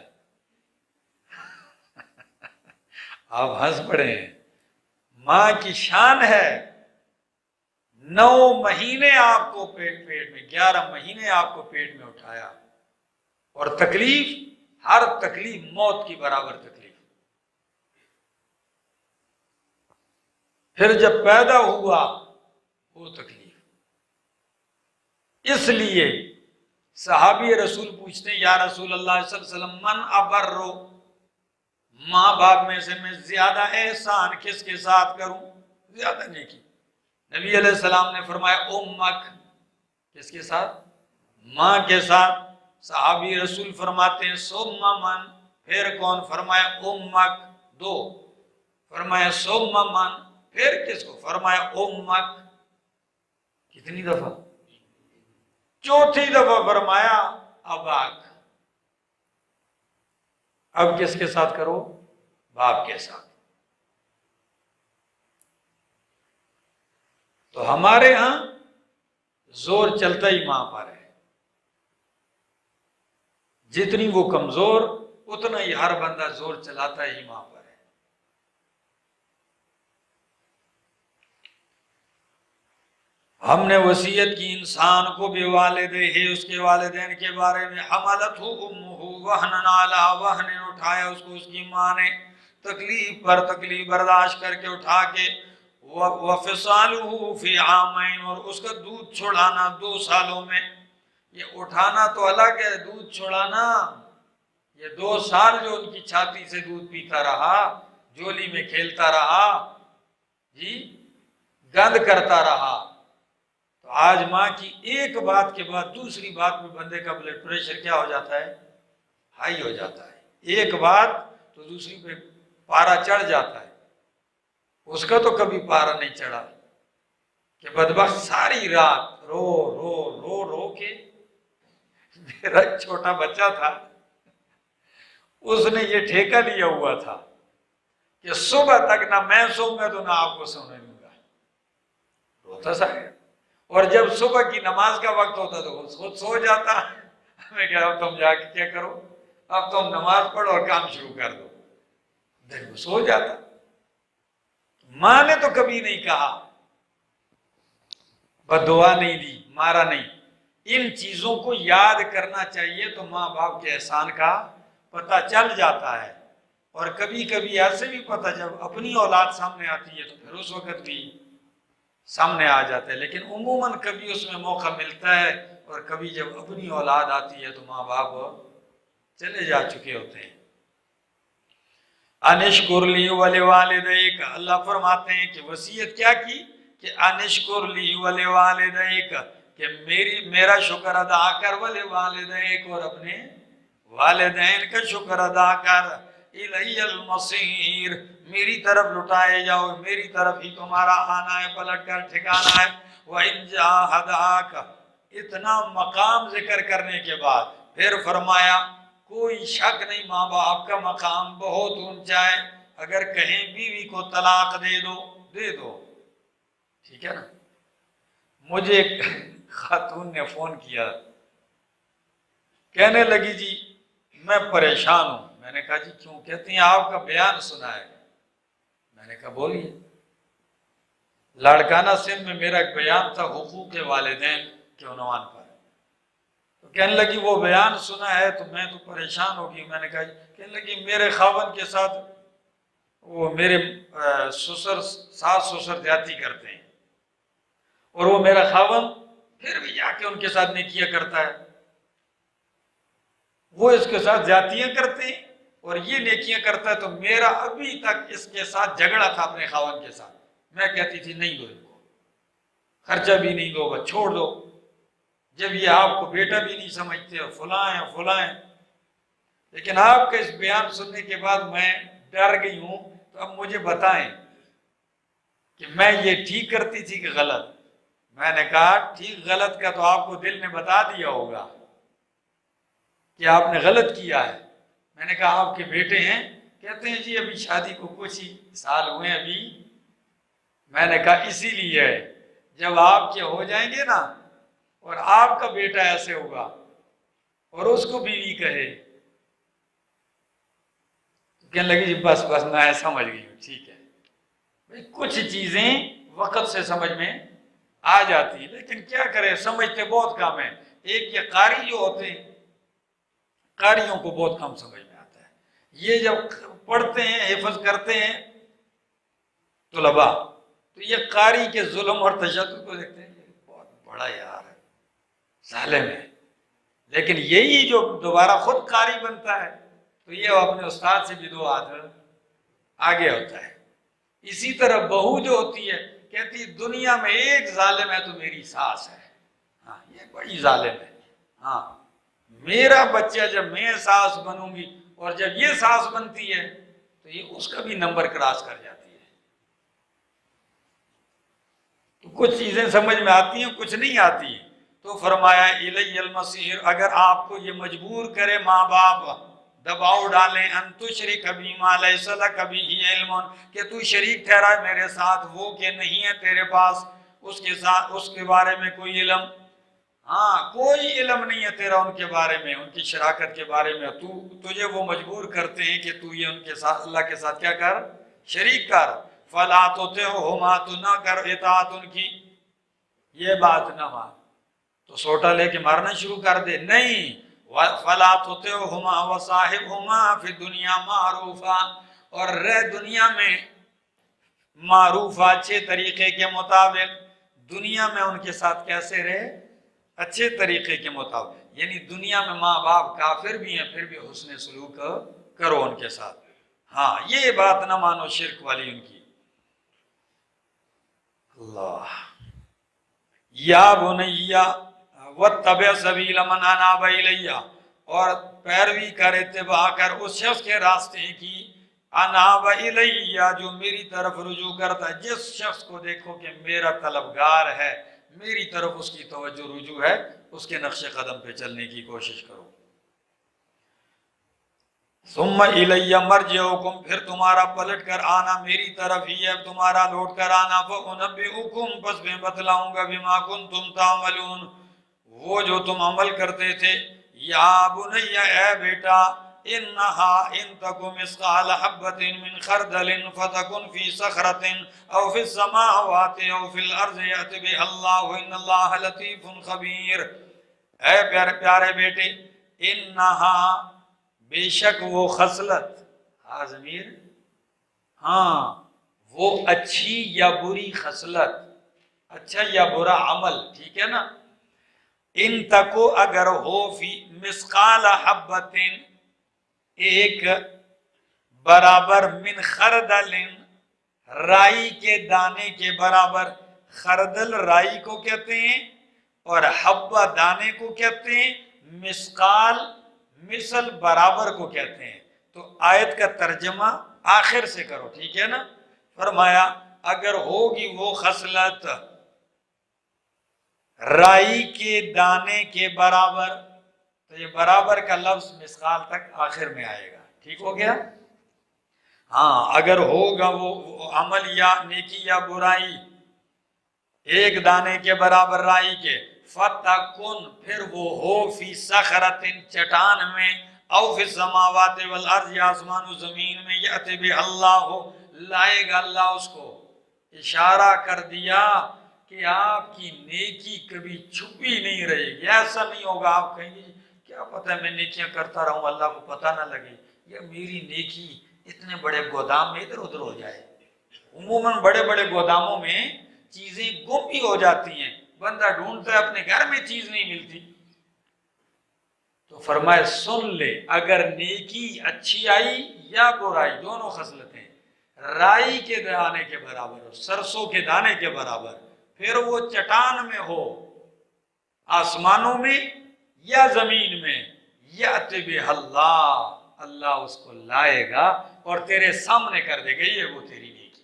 آپ ہنس پڑے ہیں۔ ماں کی شان ہے، 9 مہینے آپ کو پیٹ میں، 11 مہینے آپ کو پیٹ میں اٹھایا، اور تکلیف، ہر تکلیف موت کی برابر تکلیف۔ پھر جب پیدا ہوا وہ تکلیف، اس لیے صحابی رسول پوچھتے ہیں یا رسول اللہ صلی اللہ علیہ وسلم من ابرو، ماں باپ میں سے میں زیادہ احسان کس کے ساتھ کروں، زیادہ نیکی؟ نبی علیہ السلام نے فرمایا امک، کس کے ساتھ؟ ماں کے ساتھ۔ صحابی رسول فرماتے ہیں ثم من، پھر کون؟ فرمایا امک، 2، فرمایا ثم من، پھر کس کو؟ فرمایا امک۔ کتنی دفعہ؟ چوتھی دفعہ فرمایا اباک، اب کس کے ساتھ کرو؟ باپ کے ساتھ۔ تو ہمارے ہاں زور چلتا ہی ماں پر ہے، جتنی وہ کمزور اتنا ہی ہر بندہ زور چلاتا ہی ماں پر ہے۔ ہم نے وصیت کی انسان کو بے والدیہ، اس کے والدین کے بارے میں، حملتہ امہ وہنا علی وہن، اٹھایا اس کو اس کی ماں نے تکلیف پر تکلیف برداشت کر کے اٹھا کے، وفصالہ فی عامین، اور اس کا دودھ چھڑانا 2 سالوں میں۔ یہ اٹھانا تو الگ ہے، دودھ چھڑانا، یہ 2 سال جو ان کی چھاتی سے دودھ پیتا رہا، جولی میں کھیلتا رہا، جی گند کرتا رہا، تو آج ماں کی ایک بات کے بعد دوسری بات میں بندے کا بلڈ پریشر کیا ہو جاتا ہے؟ ہائی ہو جاتا ہے، ایک بات تو دوسری پہ پارا چڑھ جاتا ہے۔ اس کا تو کبھی پارا نہیں چڑھا کہ بدبخت ساری رات رو رو رو رو کے، میرا چھوٹا بچہ تھا، اس نے یہ ٹھیکہ لیا ہوا تھا کہ صبح تک نہ میں سوؤں گا تو نہ آپ کو سونے دوں گا، روتا سا ہے، اور جب صبح کی نماز کا وقت ہوتا تو وہ خود سو جاتا۔ میں کہا اب تم جا کے کیا کرو، اب تم نماز پڑھو اور کام شروع کر دو، پھر وہ سو جاتا۔ ماں نے تو کبھی نہیں کہا، بددعا نہیں دی، مارا نہیں۔ ان چیزوں کو یاد کرنا چاہیے تو ماں باپ کے احسان کا پتہ چل جاتا ہے، اور کبھی کبھی ایسے بھی پتہ جب اپنی اولاد سامنے آتی ہے تو پھر اس وقت بھی سامنے آ جاتا ہے، لیکن عموماً کبھی اس میں موقع ملتا ہے، اور کبھی جب اپنی اولاد آتی ہے تو ماں باپ چلے جا چکے ہوتے ہیں۔ انشکر لی ولوالدیک، اللہ فرماتے ہیں کہ وصیت کیا کی کہ انشکر لی ولوالدیک، کہ میرا شکر ادا کر، ولوالدیک، اور اپنے والدین کا شکر ادا کر، الی المصیر، میری طرف لٹائے جاؤ، میری طرف ہی تمہارا آنا ہے، پلٹ کر ٹھکانا ہے۔ وَإِنْ جَاهَدَاكَ، اتنا مقام ذکر کرنے کے بعد پھر فرمایا کوئی شک نہیں ماں باپ کا مقام بہت اونچا ہے، اگر کہیں بیوی کو طلاق دے دو، دے دو، ٹھیک ہے نا۔ مجھے ایک خاتون نے فون کیا، کہنے لگی جی میں پریشان ہوں۔ میں نے کہا جی کیوں؟ کہتی ہیں آپ کا بیان سنا ہے۔ میں نے کہا بولیے۔ لاڑکانہ سندھ میں میرا ایک بیان تھا حقوق والدین کے عنوان پر، تو کہنے لگی وہ بیان سنا ہے تو میں تو پریشان ہو گئی۔ میں نے کہا کہنے لگی میرے خاوند کے ساتھ وہ میرے ساس سسر زیادتی کرتے ہیں، اور وہ میرا خاوند پھر بھی جا کے ان کے ساتھ نیکیاں کرتا ہے، وہ اس کے ساتھ زیادتیاں کرتے ہیں اور یہ نیکیاں کرتا ہے، تو میرا ابھی تک اس کے ساتھ جھگڑا تھا اپنے خاوند کے ساتھ۔ میں کہتی تھی نہیں دو ان کو، خرچہ بھی نہیں دو، بس چھوڑ دو، جب یہ آپ کو بیٹا بھی نہیں سمجھتے اور فلاں ہیں فلاں ہیں۔ لیکن آپ کا اس بیان سننے کے بعد میں ڈر گئی ہوں، تو اب مجھے بتائیں کہ میں یہ ٹھیک کرتی تھی کہ غلط؟ میں نے کہا ٹھیک غلط کا تو آپ کو دل نے بتا دیا ہوگا کہ آپ نے غلط کیا ہے۔ میں نے کہا آپ کے بیٹے ہیں؟ کہتے ہیں جی ابھی شادی کو کچھ ہی سال ہوئے ابھی۔ میں نے کہا اسی لیے جب آپ کے ہو جائیں گے نا اور آپ کا بیٹا ایسے ہوگا اور اس کو بیوی کہے، تو کہنے لگی جی بس بس میں سمجھ گئی ہوں، ٹھیک ہے۔ بھئی کچھ چیزیں وقت سے سمجھ میں آ جاتی ہیں، لیکن کیا کریں سمجھتے بہت کم ہیں۔ ایک یہ قاری جو ہوتے ہیں، قاریوں کو بہت کم سمجھ میں آتا ہے۔ یہ جب پڑھتے ہیں حفظ کرتے ہیں طلباء، تو یہ قاری کے ظلم اور تشدد کو دیکھتے ہیں، بہت بڑا یار ہے، ظالم ہے، لیکن یہی جو دوبارہ خود قاری بنتا ہے تو یہ اپنے استاد سے بھی 2 ہاتھ آگے ہوتا ہے۔ اسی طرح بہو جو ہوتی ہے کہتی دنیا میں ایک ظالم ہے تو میری ساس ہے، ہاں یہ بڑی ظالم ہے، ہاں میرا بچہ جب میں ساس بنوں گی اور جب یہ ساس بنتی ہے تو یہ اس کا بھی نمبر کراس کر جاتی ہے۔ تو کچھ چیزیں سمجھ میں آتی ہیں، کچھ نہیں آتی ہیں۔ تو فرمایا الی المصیر، اگر آپ کو یہ مجبور کرے ماں باپ، دباؤ ڈالیں، ان تشرک بی ما لیس لک بہ علم، کہ تو شریک ٹھہرا میرے ساتھ وہ کہ نہیں ہے تیرے پاس اس کے ساتھ اس کے بارے میں کوئی علم، ہاں کوئی علم نہیں ہے تیرا ان کے بارے میں، ان کی شراکت کے بارے میں، تجھے وہ مجبور کرتے ہیں کہ تو یہ ان کے ساتھ اللہ کے ساتھ کیا کر، شریک کر۔ فلا تطعهما، تو نہ کر اطاعت ان کی، یہ بات نہ مان تو سوٹا لے کے مارنا شروع کر دے، نہیں۔ فلا تطعهما وصاحبهما فی الدنیا معروفا، اور رہ دنیا میں معروف اچھے طریقے کے مطابق، دنیا میں ان کے ساتھ کیسے رہے، اچھے طریقے کے مطابق، یعنی دنیا میں ماں باپ کافر بھی ہیں پھر بھی حسن سلوک کرو ان کے ساتھ، ہاں یہ بات نہ مانو شرک والی ان کی۔ اللہ یا بنیا واتبع سبیل من اناب الی، اور پیروی کر، اتباع کر اس شخص کے راستے کی، اناب الی جو میری طرف رجوع کرتا ہے، جس شخص کو دیکھو کہ میرا طلبگار ہے، میری طرف اس کی توجہ رجوع ہے، اس کے نقش قدم پہ چلنے کی کوشش کرو۔ ثم الی مرجعکم، پھر تمہارا پلٹ کر آنا میری طرف ہی ہے، تمہارا لوٹ کر آنا، فانبئکم، پس میں بتلاؤں گا، بما کنتم تعملون، وہ جو تم عمل کرتے تھے۔ یا بنی، اے بیٹا، انہا ان تک مثقال حبۃ من خردل فتکن فی صخرۃ او فی السماوات او فی الارض یأت بها اللہ ان اللہ لطیف خبیر۔ اے پیارے بیٹے، انہا، بے شک وہ خصلت، ہاں ضمیر، ہاں وہ اچھی یا بری خصلت، اچھا یا برا عمل، ٹھیک ہے نا۔ ان تکو، اگر ہو، فی مثقال حبۃ، ایک برابر، من خردل، رائی کے دانے کے برابر. خردل رائی کو کہتے ہیں اور حبہ دانے کو کہتے ہیں، مسقال مثل برابر کو کہتے ہیں. تو آیت کا ترجمہ آخر سے کرو، ٹھیک ہے نا. فرمایا اگر ہوگی وہ خصلت رائی کے دانے کے برابر، تو یہ برابر کا لفظ مسقال تک آخر میں آئے گا. ٹھیک ہو گیا. ہاں اگر ہوگا وہ عمل یا نیکی یا برائی ایک دانے کے برابر رائی کے، فتکن پھر وہ ہو فی صخرۃ چٹان میں، او فی السماوات والارض یا آسمان و زمین میں، یأتی بہ اللہ لائے گا اللہ اس کو. اشارہ کر دیا کہ آپ کی نیکی کبھی چھپی نہیں رہے گی. ایسا نہیں ہوگا آپ کہیں گے کیا پتہ میں نیکیاں کرتا رہوں اللہ کو پتہ نہ لگے، یا میری نیکی اتنے بڑے گودام میں ادھر ادھر ہو جائے. عموماً بڑے بڑے گوداموں میں چیزیں گم بھی ہو جاتی ہیں، بندہ ڈھونڈتا ہے اپنے گھر میں چیز نہیں ملتی. تو فرمائے سن لے، اگر نیکی اچھی آئی یا برائی، دونوں خصلتیں رائی کے دانے کے برابر ہو، سرسوں کے دانے کے برابر، پھر وہ چٹان میں ہو، آسمانوں میں یا زمین میں، یأتی بہ اللہ اللہ اس کو لائے گا اور تیرے سامنے کر دے گا. یہ وہ تیری نیکی.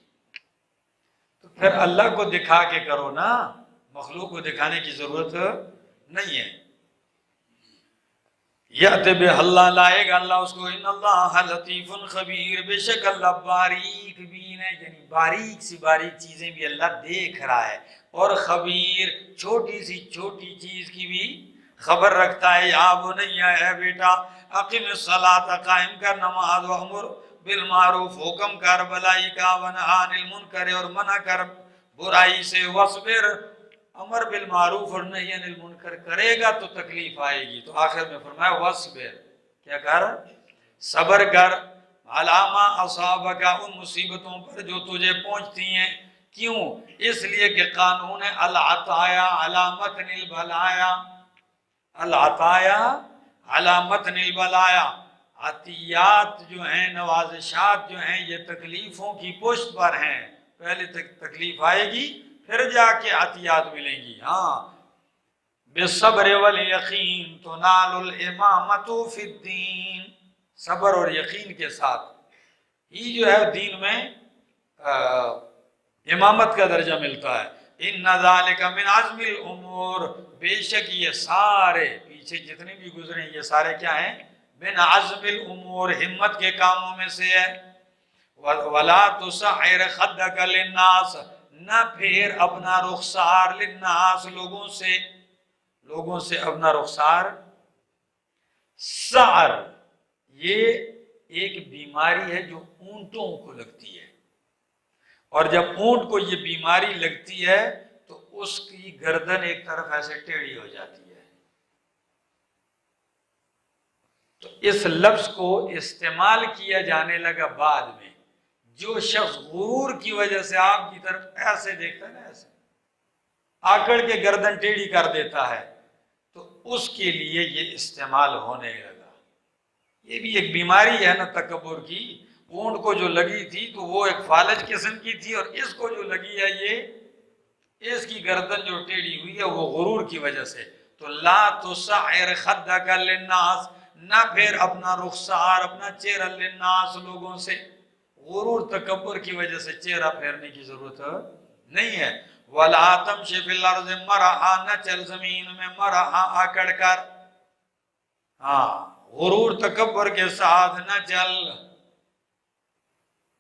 تو پھر اللہ کو دکھا کے کرو نا، مخلوق کو دکھانے کی ضرورت نہیں ہے. یأتی بہ اللہ لائے گا اللہ اس کو. ان اللہ لطیف خبیر، بے شک اللہ باریک بین ہے، یعنی باریک سی باریک چیزیں بھی اللہ دیکھ رہا ہے، اور خبیر چھوٹی سی چھوٹی چیز کی بھی خبر رکھتا ہے. یا بنیا اے بیٹا، اقم الصلاۃ قائم کر نماز، وامر بالمعروف حکم کر بلائی کا، ونہی عن المنکر اور منع کر برائی سے، واصبر امر بالمعروف اور نہی عن المنکر کرے گا تو تکلیف آئے گی. تو آخر میں فرمایا واصبر، کیا کر؟ صبر کر، علامہ اصابک ان مصیبتوں پر جو تجھے پہنچتی ہیں. کیوں؟ اس لیے کہ قانون العطایا علامت البلایا، العطایا علامت البلایا، عطیات جو ہیں، نوازشات جو ہیں، یہ تکلیفوں کی پشت پر ہیں. پہلے تکلیف آئے گی پھر جا کے عطیات ملیں گی. ہاں بالصبر والیقین تنال الامامۃ فی الدین، صبر اور یقین کے ساتھ ہی جو ہے دین میں امامت کا درجہ ملتا ہے. ان ذالک من عزم الامور، بے شک یہ سارے پیچھے جتنے بھی گزرے یہ سارے کیا ہیں؟ من عزم الامور، ہمت کے کاموں میں سے ہے. ولا تصعر خدک للناس، نہ پھیر اپنا رخسار، للناس لوگوں سے، لوگوں سے اپنا رخسار. سعر یہ ایک بیماری ہے جو اونٹوں کو لگتی ہے، اور جب اونٹ کو یہ بیماری لگتی ہے تو اس کی گردن ایک طرف ایسے ٹیڑھی ہو جاتی ہے. تو اس لفظ کو استعمال کیا جانے لگا بعد میں. جو شخص غرور کی وجہ سے آپ کی طرف ایسے دیکھتا ہے نا، ایسے آکڑ کے گردن ٹیڑھی کر دیتا ہے، تو اس کے لیے یہ استعمال ہونے لگا. یہ بھی ایک بیماری ہے نا تکبر کی. اونٹ کو جو لگی تھی تو وہ ایک فالج قسم کی تھی، اور اس کو جو لگی ہے یہ اس کی گردن جو ٹیڑھی ہوئی ہے وہ غرور کی وجہ سے. تو لا تصعر خدک للناس، نہ پھر اپنا رخسار، اپنا چہرہ، للناس لوگوں سے. غرور تکبر کی وجہ سے چہرہ پھیرنے کی ضرورت نہیں ہے. وَلَا تَمْشِ فِي الْأَرْضِ مَرَحًا، نہ چل زمین میں مرحا آکڑ کر. ہاں غرور تکبر کے ساتھ نہ چل.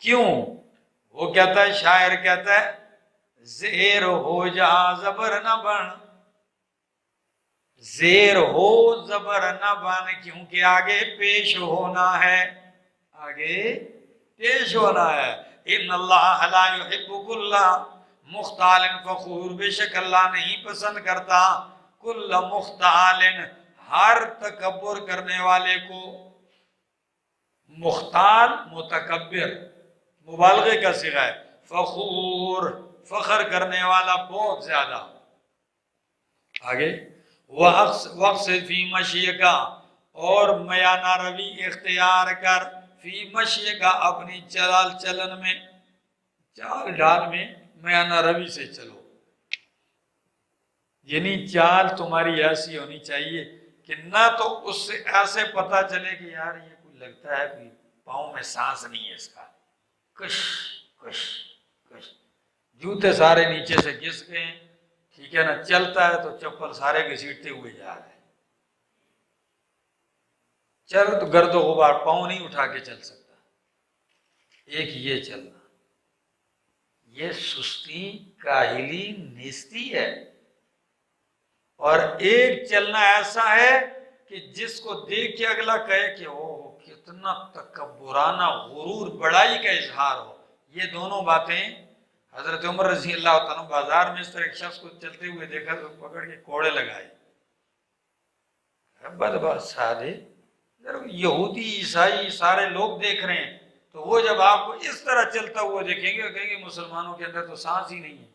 کیوں؟ وہ کہتا ہے، شاعر کہتا ہے زیر ہو جا زبر نہ بن، زیر ہو زبر نہ بن، کیونکہ آگے پیش ہونا ہے، آگے پیش ہونا ہے. ان اللہ لا یحب کل مختال فخور، بے شک اللہ نہیں پسند کرتا کل مختال، ہر تکبر کرنے والے کو. مختال متکبر مبالغے کا صیغہ ہے، فخور فخر کرنے والا بہت زیادہ. آگے وقت فی مشیکا، اور میانہ روی اختیار کر، فی مشی کا اپنی چال چلن میں، چال ڈال میں میانہ روی سے چلو، یعنی چال تمہاری ایسی ہونی چاہیے کہ نہ تو اس سے ایسے پتہ چلے کہ یار یہ کوئی لگتا ہے کوئی پاؤں میں سانس نہیں ہے اس کا، کش کش کش، جوتے سارے نیچے سے گھس گئے، ٹھیک ہے نا، چلتا ہے تو چپل سارے گھسیٹتے ہوئے جا رہے ہیں، چل تو گرد و غبار پاؤں نہیں اٹھا کے چل سکتا، ایک یہ چلنا، یہ سستی کاہلی نیستی ہے، اور ایک چلنا ایسا ہے کہ جس کو دیکھ کے اگلا کہے کہ او کتنا تکبرانہ غرور بڑائی کا اظہار ہو، یہ دونوں باتیں حضرت عمر رضی اللہ تعالیٰ بازار میں اس طرح ایک شخص کو چلتے ہوئے دیکھا تو پکڑ کے کوڑے لگائے، بدبخت سارے یہودی عیسائی سارے لوگ دیکھ رہے ہیں، تو وہ جب آپ کو اس طرح چلتا ہوا دیکھیں گے کہیں گے مسلمانوں کے اندر تو سانس ہی نہیں ہے۔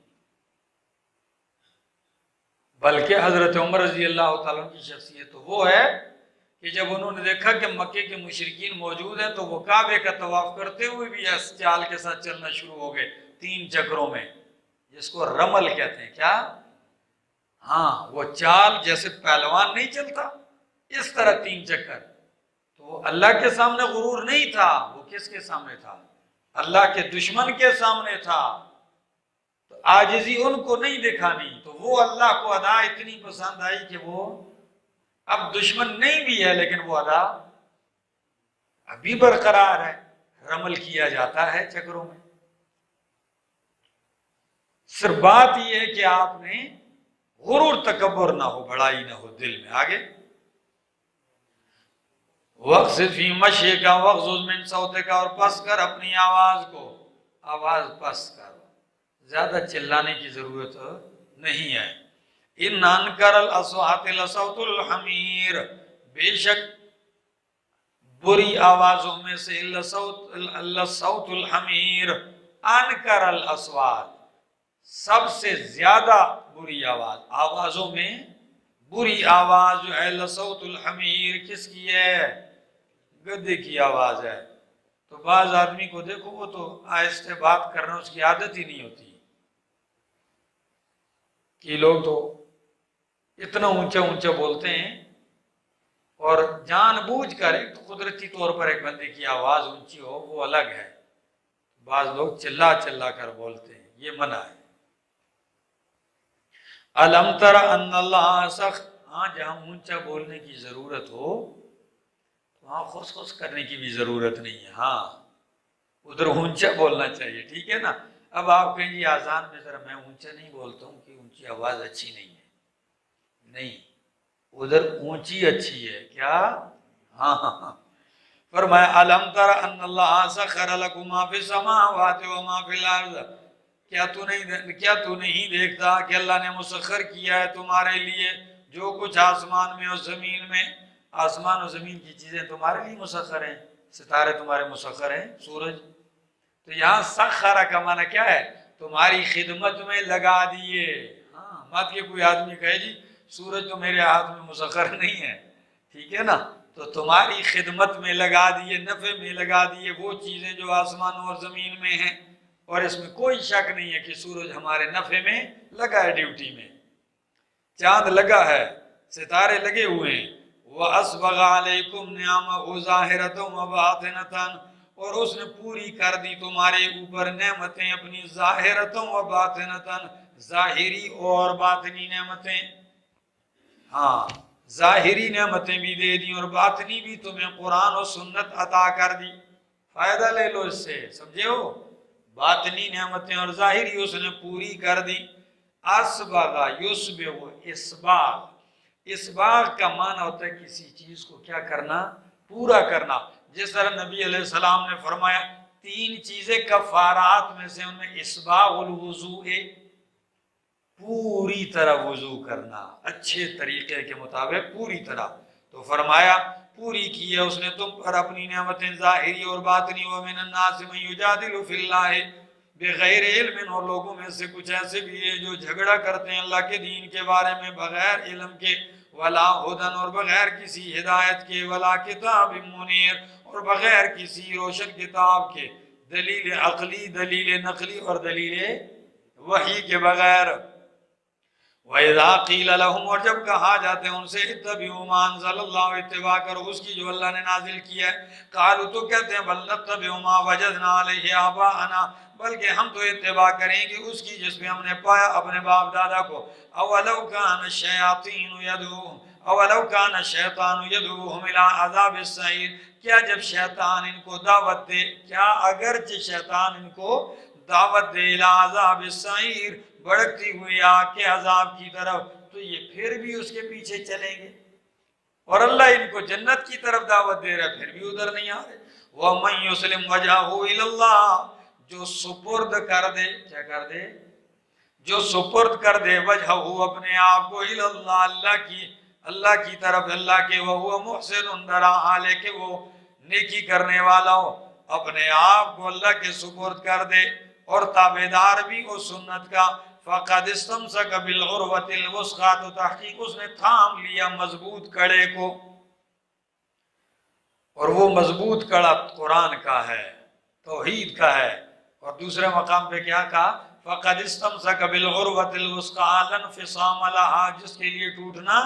بلکہ حضرت عمر رضی اللہ تعالیٰ کی شخصیت تو وہ ہے کہ جب انہوں نے دیکھا کہ مکے کے مشرکین موجود ہیں تو وہ کعبے کا طواف کرتے ہوئے بھی اس چال کے ساتھ چلنا شروع ہو گئے 3 چکروں میں، جس کو رمل کہتے ہیں، کیا؟ ہاں، وہ چال جیسے پہلوان نہیں چلتا اس طرح 3 چکر، تو اللہ کے سامنے غرور نہیں تھا، وہ کس کے سامنے تھا؟ اللہ کے دشمن کے سامنے تھا، تو عاجزی ان کو نہیں دکھانی، تو وہ اللہ کو ادا اتنی پسند آئی کہ وہ اب دشمن نہیں بھی ہے لیکن وہ ادا ابھی برقرار ہے، رمل کیا جاتا ہے چکروں میں۔ صرف بات یہ ہے کہ آپ نے غرور تکبر نہ ہو، بڑائی نہ ہو دل میں۔ آگے وَقْصِدْ فِي مَشْيِكَ وَاغْضُضْ مِنْ صَوْتِكَ، اور پس کر اپنی آواز کو، آواز پس کر، زیادہ چلانے کی ضرورت نہیں ہے۔ إِنَّ أَنْكَرَ الْأَصْوَاتِ لَصَوْتُ الْحَمِيرِ، بے شک بری آوازوں میں سے لصوت الحمیر، انکر الاصوات، سب سے زیادہ بری آواز، آوازوں میں بری آواز جو ہے لصوت الحمیر، کس کی ہے؟ گدھے کی آواز ہے۔ تو بعض آدمی کو دیکھو وہ تو آہستہ بات کرنا اس کی عادت ہی نہیں ہوتی، کہ لوگ تو اتنا اونچا اونچا بولتے ہیں، اور جان بوجھ کر، ایک تو قدرتی طور پر ایک بندے کی آواز اونچی ہو وہ الگ ہے، بعض لوگ چلا چلا کر بولتے ہیں، یہ منع ہے۔ الم تر ان اللہ سخ، ہاں جہاں اونچا بولنے کی ضرورت ہو وہاں خس خس کرنے کی بھی ضرورت نہیں ہے، ہاں ادھر اونچا بولنا چاہیے، ٹھیک ہے نا۔ اب آپ کہیں جی آذان میں ذرا میں اونچا نہیں بولتا ہوں کہ اونچی آواز اچھی نہیں ہے، نہیں، ادھر اونچی اچھی ہے، کیا؟ ہاں ہاں ہاں، فرمایا الم تر ان اللہ سخر لکم ما فی السماوات و ما فی الارض، کیا تو نہیں دیکھتا کہ اللہ نے مسخر کیا ہے تمہارے لیے جو کچھ آسمان میں اور زمین میں، آسمان اور زمین کی چیزیں تمہارے لیے مسخر ہیں، ستارے تمہارے مسخر ہیں، سورج، تو یہاں سخر کا معنی کیا ہے؟ تمہاری خدمت میں لگا دیے، ہاں، مت کہ کوئی آدمی کہے جی سورج تو میرے ہاتھ میں مسخر نہیں ہے، ٹھیک ہے نا، تو تمہاری خدمت میں لگا دیے، نفع میں لگا دیے وہ چیزیں جو آسمانوں اور زمین میں ہیں، اور اس میں کوئی شک نہیں ہے کہ سورج ہمارے نفع میں لگا ہے، ڈیوٹی میں، چاند لگا ہے، ستارے لگے ہوئے ہیں، وَأَسْبَغَ عَلَيْكُمْ نِعَمَهُ ظَاهِرَةً وَبَاطِنَةً، اور اس نے پوری کر دی تمہارے اوپر نعمتیں اپنی ظاہرتوں و باطنتاً، ظاہری اور باطنی نعمتیں، ہاں ظاہری نعمتیں بھی دے دی اور باطنی بھی، تمہیں قرآن و سنت عطا کر دی، فائدہ لے لو اس سے، سمجھے ہو، باطنی نعمتیں اور ظاہری اس نے پوری کر دی۔ اسبغ یسبغ، اسباغ، اسباغ کا معنی ہوتا ہے کسی چیز کو کیا کرنا؟ پورا کرنا، جس طرح نبی علیہ السلام نے فرمایا 3 چیزیں کفارات میں سے، ان میں اسباغ الوضوء، پوری طرح وضو کرنا، اچھے طریقے کے مطابق پوری طرح، تو فرمایا پوری کی ہے اس نے تم پر اپنی نعمتیں ظاہری اور باطنی، وَمِنَ النَّاسِ مَن يُجَادِلُ فِي اللَّهِ بغیر علم، اور لوگوں میں سے کچھ ایسے بھی ہیں جو جھگڑا کرتے ہیں اللہ کے دین کے بارے میں بغیر علم کے، ولا ہدن، اور بغیر کسی ہدایت کے، ولا کتاب منیر، اور بغیر کسی روشن کتاب کے، دلیل عقلی، دلیل نقلی اور دلیل وحی کے بغیر۔ وَإِذَا قِيلَ لَهُمْ، اور جب کہا جاتے ہیں ان سے اتبعوا مَا أَنزَلَ اللَّهُ، اتباع کرو اس کی جو اللہ نے نازل کیا ہے، قالوا تو کہتے ہیں بل نتبع ما وجدنا علیہ آباءنا، بلکہ ہم تو اتباع کریں گے اس کی جس میں ہم نے پایا اپنے باپ دادا کو۔ اولو کان الشیاطین یدعوہم، اولو کان الشیطان یدعوہم الی عذاب السعیر، کیا جب شیطان ان کو دعوت دے، کیا اگرچہ شیطان ان کو دعوت دے الی عذاب السعیر، بڑکتی ہوئی آگ کے عذاب کی طرف، تو یہ پھر بھی اس کے پیچھے چلیں گے؟ اور اللہ ان کو جنت کی طرف دعوت دے رہا ہے، پھر بھی ادھر نہیں آ رہے۔ وَمَن يُسْلِمْ وَجْهَهُ إِلَى اللَّهِ، جو سپرد کر دے، کیا کر دے؟ جو سپرد کر دے وجہہ اپنے آپ کو إِلَى اللَّهِ، اللہ کی طرف، اللہ کے، وَهُوَ مُحْسِنٌ درا حالے کہ وہ نیکی کرنے والا ہو، اپنے آپ کو اللہ کے سپرد کر دے اور تابعدار بھی ہو سنت کا، فَقَدْ اسْتَمْسَكَ بِالْعُرْوَةِ الْوُثْقَىٰ، تو تحقیق اس نے تھام لیا مضبوط کڑے کو، اور وہ مضبوط کڑا قرآن کا ہے، توحید کا ہے۔ اور دوسرے مقام پہ کیا کہا؟ فَقَدْ اسْتَمْسَكَ بِالْعُرْوَةِ الْوُثْقَىٰ لَا انفصام لَهَا، جس کے لیے ٹوٹنا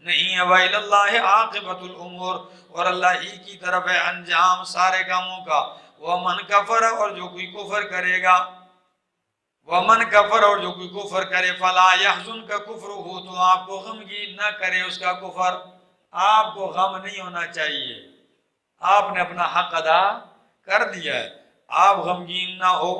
نہیں ہے۔ وَإِلَى اللَّهِ عَاقِبَةُ الْأُمُورِ، اور اللہ ہی کی طرف ہے انجام سارے کاموں کا۔ وَمَنْ كَفَرَ، اور جو کوئی کفر کرے گا، وَمَنْ كَفَرَ، اور جو کوئی کفر کرے، فَلَا يَحْزُنْكَ كُفْرُهُ، تو آپ کو غمگین نہ کرے اس کا کفر، آپ کو غم نہیں ہونا چاہیے، آپ نے اپنا حق ادا کر دیا ہے، آپ غمگین نہ ہو،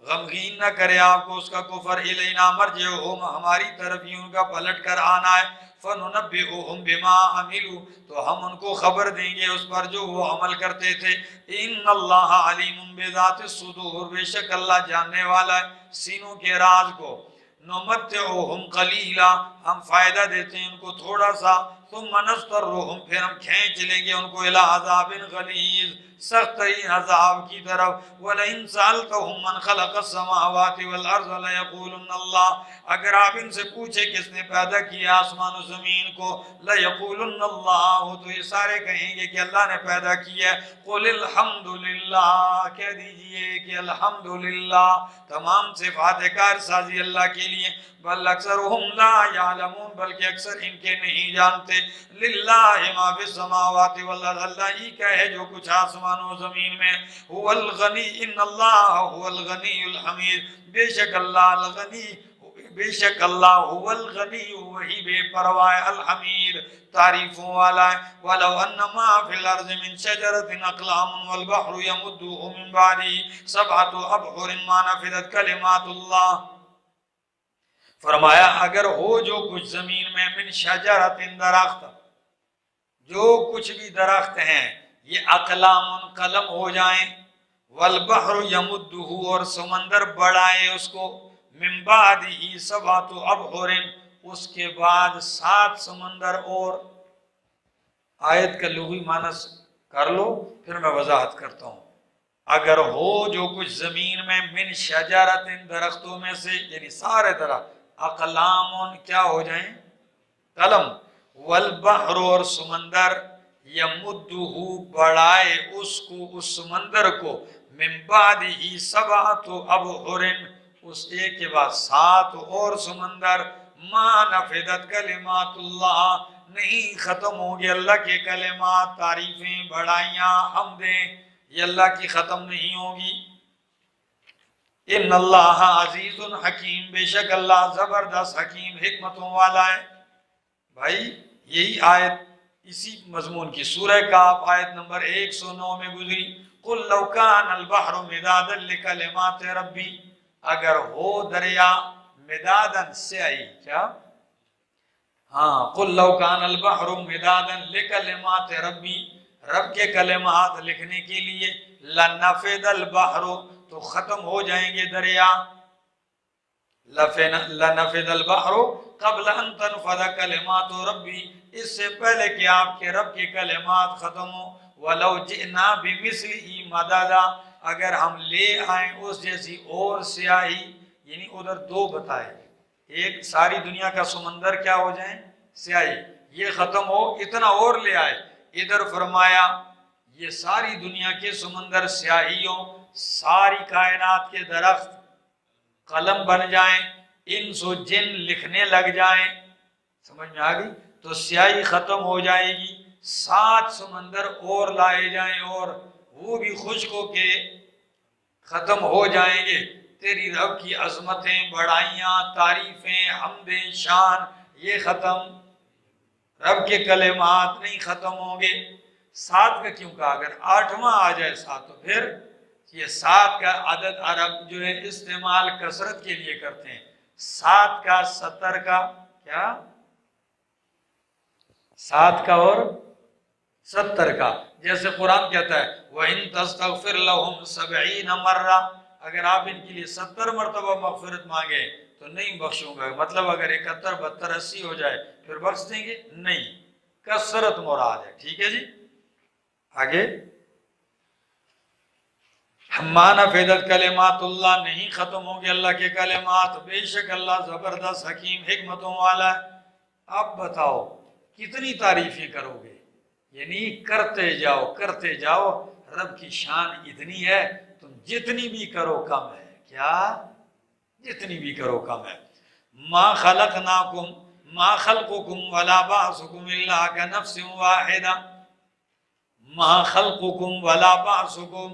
غمگین نہ کرے آپ کو اس کا کفر۔ اِلَيْنَا مَرْجِعُهُمْ، ہماری طرف ہی ان کا پلٹ کر آنا ہے۔ فَنُنَبِّئُهُمْ بِمَا عَمِلُوا، تو ہم ان کو خبر دیں گے اس پر جو وہ عمل کرتے تھے۔ إِنَّ اللَّهَ عَلِيمٌ بِذَاتِ الصُّدُورِ، بے شک اللہ جاننے والا ہے سینوں کے راز کو۔ نُمَتِّعُهُمْ قَلِيلًا، ہم فائدہ دیتے ہیں ان کو تھوڑا سا، ثُمَّ نَضْطَرُّهُمْ، پھر ہم کھینچ لیں گے ان کو إِلَىٰ عَذَابٍ غَلِيظٍ، سخت ترین عذاب کی طرف۔ وَلَئِن سَأَلْتَهُم مَّنْ خَلَقَ السَّمَاوَاتِ وَالْأَرْضَ لَيَقُولُنَّ اللَّهُ، اگر آپ ان سے پوچھے کس نے پیدا کیا آسمان و زمین کو، لَيَقُولُنَّ اللَّهُ، تو یہ سارے کہیں گے کہ اللہ نے پیدا کیا ہے۔ قُلِ الْحَمْدُ لِلَّهِ، کہہ دیجئے کہ الحمدللہ، تمام صفات کارسازی اللہ کے لیے۔ بل اکثرهم لا يعلمون، بلکہ اکثر ان کے نہیں جانتے۔ للہ ما فی السماوات والارض، اللہ ہی کا ہے جو کچھ آسمان و زمین میں۔ هو الغنی، ان اللہ هو الغنی الحمید، بے شک اللہ الغنی، بے شک اللہ هو الغنی، وہی بے پرواہ، الحمید، تعریفوں والا ہے۔ وَلَوْ أَنَّ مَا فِي الْأَرْضِ مِنْ شَجَرَةٍ أَقْلَامٌ وَالْبَحْرُ يَمُدُّهُ مِنْ بَعْدِهِ سَبْعَةُ أَبْحُرٍ مَا نَفِدَتْ كَلِمَاتُ اللَّهِ، فرمایا اگر ہو جو کچھ زمین میں، من شجرۃ، درخت، جو کچھ بھی درخت ہیں یہ اقلام قلم ہو جائیں، والبحر یمدہ، اور سمندر بڑھائے اس کو، من بعدہ سبعۃ ابحر، اس کے بعد 7 سمندر اور۔ آیت کا لغوی معنی کر لو پھر میں وضاحت کرتا ہوں۔ اگر ہو جو کچھ زمین میں، من شجرۃ، درختوں میں سے، یعنی سارے درخت، اقلام کیا ہو جائیں؟ قلم، والبحر، اور سمندر، یمدہ بڑھائے اس کو، اس سمندر کو، من بعدہ سبعۃ ابحر، اس ایک کے بعد 7 اور سمندر، ما نفدت کلمات اللہ، نہیں ختم ہوں گے اللہ کے کلمات، تعریفیں، بڑھائیاں، حمدیں، یہ اللہ کی ختم نہیں ہوگی۔ ان اللہ عزیز حکیم، بے شک اللہ زبردست حکیم حکمتوں والا ہے۔ بھائی یہی آیت اسی مضمون کی سورہ کاف آیت نمبر 109 میں گزری۔ قُلْ لَوْ كَانَ الْبَحْرُ مِدَادًا لِكَلِمَاتِ رَبِّي، اگر ہو دریا مدادًا سیاہی، کیا؟ ہاں، قُلْ لَوْ كَانَ الْبَحْرُ مِدَادًا لِكَلِمَاتِ رَبِّي، رب کے کلمات لکھنے کے لیے، لَنَفِدَ الْبَحْرُ، تو ختم ہو جائیں گے دریا، لَنَفِدَ الْبَحْرُ قبل ان تنفد کلمات ربی، اس سے پہلے کہ آپ کے رب کے کلمات ختم ہوں۔ وَلَوْ جِئْنَا بِمِثْلِهِ مَدَدًا، اگر ہم لے آئیں اس جیسی اور سیاہی، یعنی ادھر 2 بتائے، ایک ساری دنیا کا سمندر کیا ہو جائیں؟ سیاہی، یہ ختم ہو، اتنا اور لے آئے۔ ادھر فرمایا یہ ساری دنیا کے سمندر سیاہیوں، ساری کائنات کے درخت قلم بن جائیں، انس و جن لکھنے لگ جائیں، سمجھ میں آ گئی؟ تو سیاہی ختم ہو جائے گی، 7 سمندر اور لائے جائیں اور وہ بھی خشک ہو کے ختم ہو جائیں گے، تیری رب کی عظمتیں، بڑائیاں، تعریفیں، حمدیں، شان یہ ختم، رب کے کلمات نہیں ختم ہوں گے۔ 7 کا کیوں کہا؟ اگر 8واں آ جائے 7 تو پھر یہ 7 کا عدد عرب جو ہے استعمال کثرت کے لیے کرتے ہیں، 7 کا 70 کا کیا، 7 کا اور 70 کا، جیسے قرآن کہتا ہے وَإِن تَسْتَغْفِرْ لَهُمْ 70 مرہ، اگر آپ ان کے لیے 70 مرتبہ مغفرت مانگے تو نہیں بخشوں گا، مطلب اگر 71 72 80 ہو جائے پھر بخش دیں گے؟ نہیں، کثرت مراد ہے، ٹھیک ہے جی۔ آگے مَا نَفِدَتْ کلمات اللہ، نہیں ختم ہوں گے اللہ کے کلمات، بے شک اللہ زبردست حکیم حکمتوں والا ہے۔ اب بتاؤ کتنی تعریفیں کرو گے؟ یعنی کرتے جاؤ، رب کی شان اتنی ہے تم جتنی بھی کرو کم ہے، کیا؟ جتنی بھی کرو کم ہے۔ ما خلقناکم ما خلقکم ولا بعثکم الا كنفس واحدہ، ما خلقکم ولا بعثکم،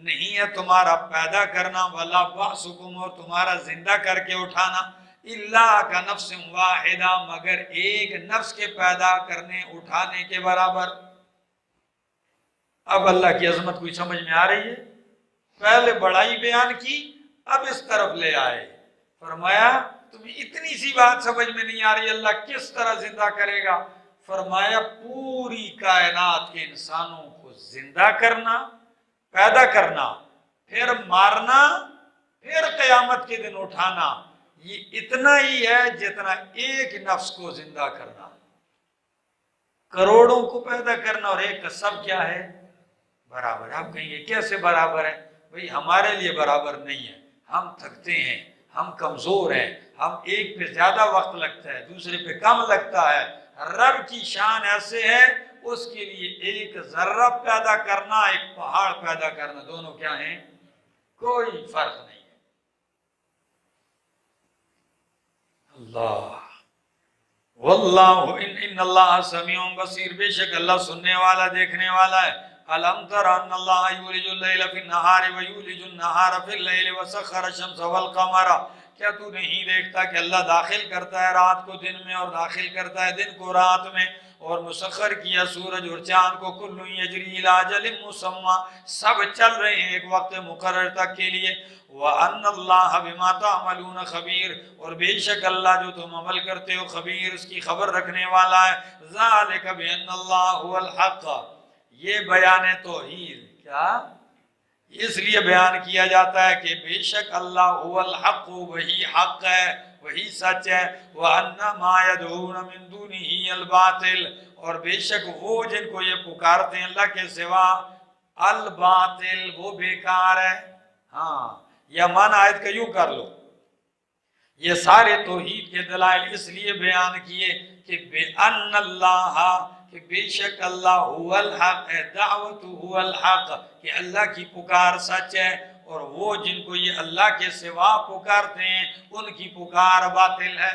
نہیں ہے تمہارا پیدا کرنا، ولا بعثکم اور تمہارا زندہ کر کے اٹھانا، الا كنفس واحدہ مگر ایک نفس کے پیدا کرنے اٹھانے کے برابر۔ اب اللہ کی عظمت کوئی سمجھ میں آ رہی ہے؟ پہلے بڑائی بیان کی، اب اس طرف لے آئے، فرمایا تمہیں اتنی سی بات سمجھ میں نہیں آ رہی اللہ کس طرح زندہ کرے گا؟ فرمایا پوری کائنات کے انسانوں کو زندہ کرنا، پیدا کرنا، پھر مارنا، پھر قیامت کے دن اٹھانا، یہ اتنا ہی ہے جتنا ایک نفس کو زندہ کرنا۔ کروڑوں کو پیدا کرنا اور ایک کا سب کیا ہے؟ برابر۔ آپ کہیں گے کیسے برابر ہے؟ بھئی ہمارے لیے برابر نہیں ہے، ہم تھکتے ہیں، ہم کمزور ہیں، ہم ایک پہ زیادہ وقت لگتا ہے دوسرے پہ کم لگتا ہے، رب کی شان ایسے ہے اس کے لیے ایک ذرہ پیدا کرنا، ایک پہاڑ پیدا کرنا، دونوں کیا ہیں؟ کوئی فرق نہیں ہے۔ اللہ واللہ ان اللہ سمیع بصیر، بے شک اللہ سننے والا دیکھنے والا ہے۔ الم تر ان اللہ یولج اللیل فی النہار ویولج النہار فی اللیل وسخر الشمس والقمر، کیا تو نہیں دیکھتا کہ اللہ داخل کرتا ہے رات کو دن میں اور داخل کرتا ہے دن کو رات میں، اور مسخر کیا سورج اور چاند کو، کل یجری الی اجل مسمی، سب چل رہے ہیں ایک وقت مقرر تک کے لیے، وَأَنَّ اللَّهَ بِمَا تَعْمَلُونَ خَبِيرٌ، اور بے شک اللہ جو تم عمل کرتے ہو خبیر، اس کی خبر رکھنے والا ہے۔ ذَلِكَ بِأَنَّ اللَّهَ هُوَ الْحَقُّ، یہ بیان توحید، کیا؟ اس لیے بیان کیا جاتا ہے کہ بے شک اللہ هو الحق، وہی حق ہے، وہی سچ ہے، وَأَنَّ مَا يَدْعُونَ مِن دُونِهِ الْبَاطِلُ، اور بے شک وہ جن کو یہ پکارتے ہیں اللہ کے سوا، الباطل وہ بیکار ہے۔ ہاں یا معنی آیت کا یوں کر لو، یہ سارے توحید کے دلائل اس لیے بیان کیے کہ بِأَنَّ اللَّهَ، کہ بے شک اللہ هو الحق ہے، دعوت هو الحق، کہ اللہ کی پکار سچ ہے، اور وہ جن کو یہ اللہ کے سوا پکارتے ہیں ان کی پکار باطل ہے۔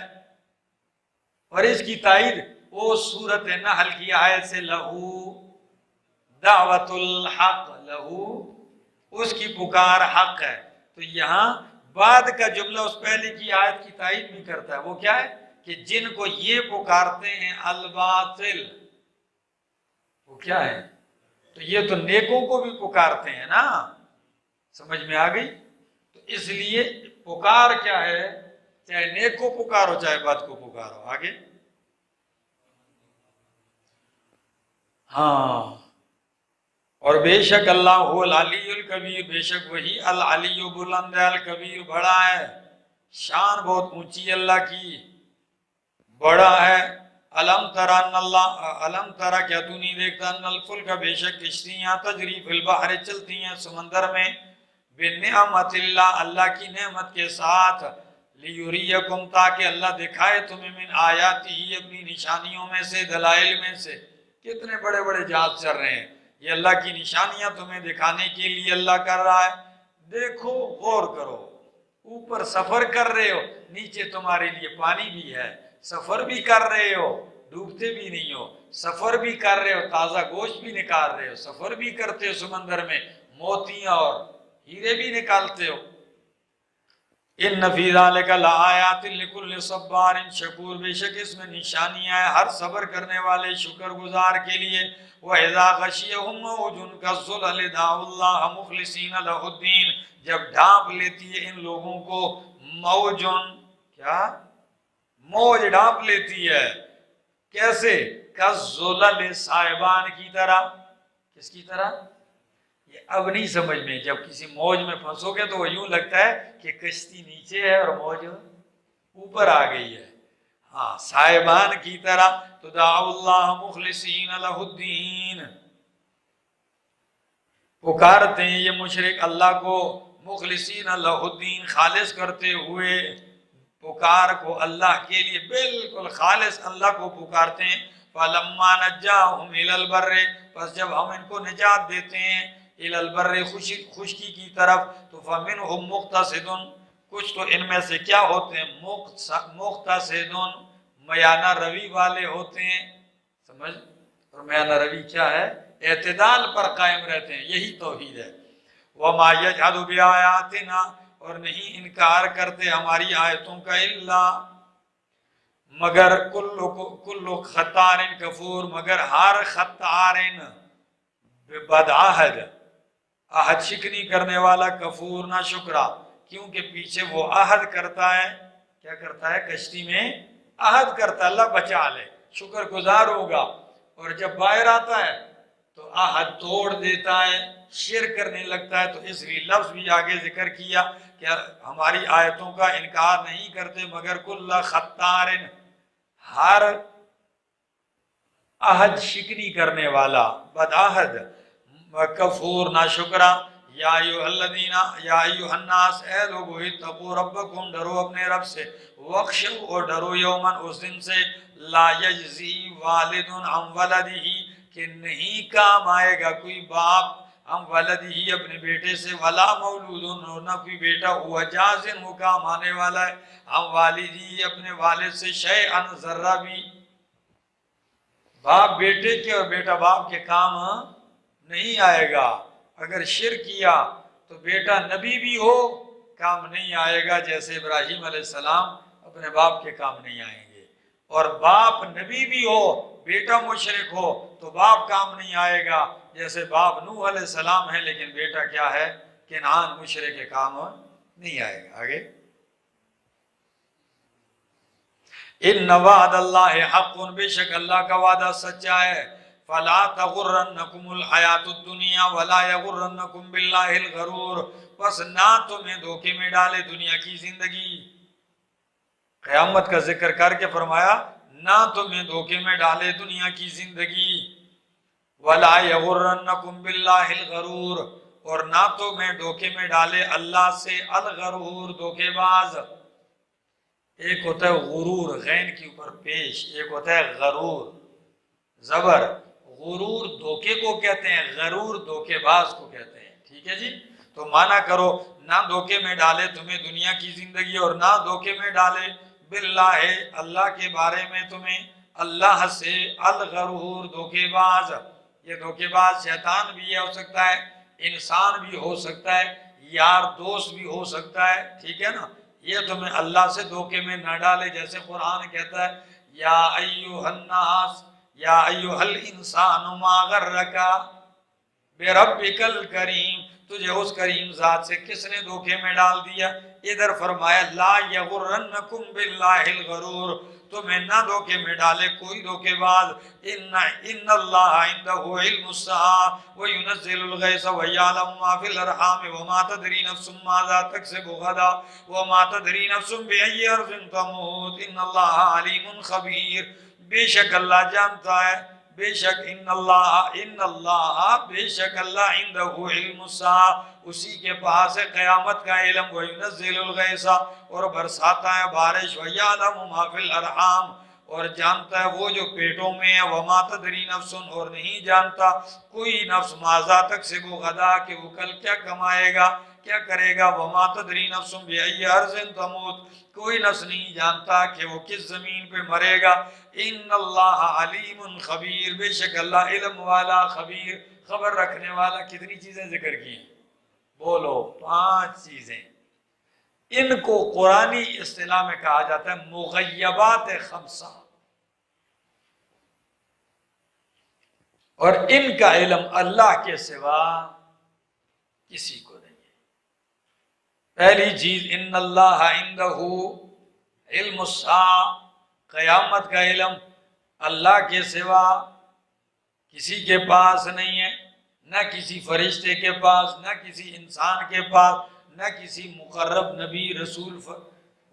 اور اس کی تائید وہ سورۃ نحل کی آیت سے، لہو دعوت الحق، لہو اس کی پکار حق ہے، تو یہاں بعد کا جملہ اس پہلے کی آیت کی تائید بھی کرتا ہے، وہ کیا ہے؟ کہ جن کو یہ پکارتے ہیں الباطل، وہ کیا ہے؟ تو یہ تو نیکوں کو بھی پکارتے ہیں نا، سمجھ میں آ گئی؟ تو اس لیے پکار کیا ہے؟ چاہے نیک کو پکارو چاہے بد کو پکارو۔ آگے ہاں، اور بے شک اللہ هو العلی الکبیر، بے شک وہی العلی بلند ہے، الکبیر بڑا ہے، شان بہت اونچی اللہ کی، بڑا ہے۔ علم ترى ان اللہ، علم ترى کیا تو نہیں دیکھتا، ان الفلک بے شک کشتیاں، تجری فی البحر چلتی ہیں سمندر میں، بنعمت اللہ اللہ کی نعمت کے ساتھ، لیریکم تاکہ اللہ دکھائے تمہیں، من آیاتی اپنی نشانیوں میں سے، دلائل میں سے، کتنے بڑے بڑے جہاز چل رہے ہیں، یہ اللہ کی نشانیاں تمہیں دکھانے کے لیے اللہ کر رہا ہے۔ دیکھو، غور کرو، اوپر سفر کر رہے ہو، نیچے تمہارے لیے پانی بھی ہے، سفر بھی کر رہے ہو، ڈوبتے بھی نہیں ہو، سفر بھی کر رہے ہو، تازہ گوشت بھی نکال رہے ہو، سفر بھی کرتے ہو سمندر میں، موتیاں اور ہیرے بھی نکالتے ہو۔ ان فی ذالک لآیات لکل صبار شکور، بے شک اس میں نشانیاں ہیں ہر صبر کرنے والے شکر گزار کے لیے۔ وَإِذَا غَشِيَهُم مَّوْجٌ كَالظُّلَلِ دَعَوُا اللَّهَ مُخْلِصِينَ لَهُ الدِّينَ، جب ڈھانپ لیتی ہے ان لوگوں کو موجن، کیا موج ڈھانپ لیتی ہے، کیسے؟ کَالظُّلَلِ سائبان کی طرح۔ کس کی طرح؟ یہ اب نہیں سمجھ میں، جب کسی موج میں پھنسو گے تو وہ یوں لگتا ہے کہ کشتی نیچے ہے اور موج اوپر آ گئی ہے۔ ہاں، سائبان کی طرح۔ تو دعوا اللہ مخلصین لہ الدین، پکارتے ہیں یہ مشرک اللہ کو مخلصین لہ الدین، خالص کرتے ہوئے پکار کو اللہ کے لیے، بالکل خالص اللہ کو پکارتے ہیں۔ فَلَمَّا نَجَّاهُمْ إِلَى الْبَرِّ، پس جب ہم ان کو نجات دیتے ہیں إِلَى الْبَرِّ، خشکی کی طرف، تو فَمِنْهُمْ مُقْتَصِدٌ، کچھ تو ان میں سے کیا ہوتے ہیں؟ مقتصد، میانہ روی والے ہوتے ہیں، سمجھ؟ اور میانہ روی کیا ہے؟ اعتدال پر قائم رہتے ہیں، یہی توحید ہے۔ وَمَا يَجْحَدُ بِآيَاتِنَا، اور نہیں انکار کرتے ہماری آیتوں کا، الا مگر کل خطار کفور، مگر ہر خطار بدعہد، عہد شکنی کرنے والا، کفور نہ شکرا، کیونکہ پیچھے وہ عہد کرتا ہے، کیا کرتا ہے؟ کشتی میں عہد کرتا ہے، اللہ بچا لے، شکر گزار ہوگا، اور جب باہر آتا ہے تو عہد توڑ دیتا ہے، شرک کرنے لگتا ہے۔ تو اس لیے لفظ بھی آگے ذکر کیا کہ ہماری آیتوں کا انکار نہیں کرتے مگر کل خطار، ہر عہد شکنی کرنے والا، بدعہد، کفور نا شکرا۔ یا ایھا الذین، یا ایھا الناس، اے لوگو، اتقوا ربکم، ڈرو اپنے رب سے، واخشوا، اور ڈرو یومن، اس دن سے، لا یجزی والد عن ولدہ، کہ نہیں کام آئے گا کوئی باپ، عن ولدہ، اپنے بیٹے سے، ولا مولود، اور نہ کوئی بیٹا، ہوا جازن، وہ کام آنے والا ہے، عن والدہ، اپنے والد سے، شیئا، ذرہ بھی، باپ بیٹے کے اور بیٹا باپ کے کام نہیں آئے گا۔ اگر شرک کیا تو بیٹا نبی بھی ہو کام نہیں آئے گا، جیسے ابراہیم علیہ السلام اپنے باپ کے کام نہیں آئیں گے، اور باپ نبی بھی ہو بیٹا مشرک ہو تو باپ کام نہیں آئے گا، جیسے باپ نوح علیہ السلام ہے لیکن بیٹا کیا ہے؟ کنعان مشرک کے کام نہیں آئے گا۔ آگے، ان وعد اللہ حق، بے شک اللہ کا وعدہ سچا ہے، فلا تغرنکم الحیات الدنیا ولا یغرنکم باللہ الغرور، بس نہ تمہیں دھوکے میں ڈالے دنیا کی زندگی، قیامت کا ذکر کر کے فرمایا نہ تمہیں دھوکے میں ڈالے دنیا کی زندگی، ولا یغرنکم باللہ الغرور، اور نہ تمہیں دھوکے میں ڈالے اللہ سے الغرور، دھوکے باز۔ ایک ہوتا ہے غرور، غین کے اوپر پیش، ایک ہوتا ہے غرور، زبر، غرور دھوکے کو کہتے ہیں، غرور دھوکے باز کو کہتے ہیں، ٹھیک ہے جی؟ تو معنی کرو، نہ دھوکے میں ڈالے تمہیں دنیا کی زندگی، اور نہ دھوکے میں ڈالے باللہ، اللہ کے بارے میں تمہیں، اللہ سے، الغرور، دھوکے باز۔ یہ دھوکے باز شیطان بھی ہو سکتا ہے، انسان بھی ہو سکتا ہے، یار دوست بھی ہو سکتا ہے، ٹھیک ہے نا؟ یہ تمہیں اللہ سے دھوکے میں نہ ڈالے، جیسے قرآن کہتا ہے یا ایھا الناس، یا ایھا الانسان ما غرک بربک الکریم، تجھے اس کریم ذات سے کس نے دھوکے میں ڈال دیا؟ ادھر فرمایا لا یغرنکم باللہ الغرور، تمہیں نہ دھوکے میں ڈالے کوئی دھوکے باز، ان اللہ عندہ علم الساعۃ وینزل الغیث ویعلم ما فی الارحام وما تدری نفس ماذا تکسب غدا وما تدری نفس بأی ارض تموت ان اللہ علیم خبیر، بے شک اللہ جانتا ہے، بے شک ان اللہ بے شک اللہ عندہ علم الساعۃ، اسی کے پاس ہے قیامت کا علم، وینزل الغیث، اور برساتا ہے بارش، ویعلم ما فی الارحام، اور جانتا ہے وہ جو پیٹوں میں ہے، وما تدری نفس، اور نہیں جانتا کوئی نفس ماذا تکسب غدا، کہ وہ کل کیا کمائے گا، کیا کرے گا، وما تدری نفس بأی ارض تموت، کوئی نفس نہیں جانتا کہ وہ کس زمین پہ مرے گا، ان اللہ علیم خبیر، بے شک اللہ علم والا خبیر، خبر رکھنے والا۔ کتنی چیزیں ذکر کی ہیں؟ بولو، 5 چیزیں۔ ان کو قرآنی اصطلاح میں کہا جاتا ہے مغیبات 5، اور ان کا علم اللہ کے سوا کسی کو نہیں ہے۔ پہلی چیز، ان اللہ عندہ علم الساعہ، قیامت کا علم اللہ کے سوا کسی کے پاس نہیں ہے، نہ کسی فرشتے کے پاس، نہ کسی انسان کے پاس، نہ کسی مقرب نبی رسول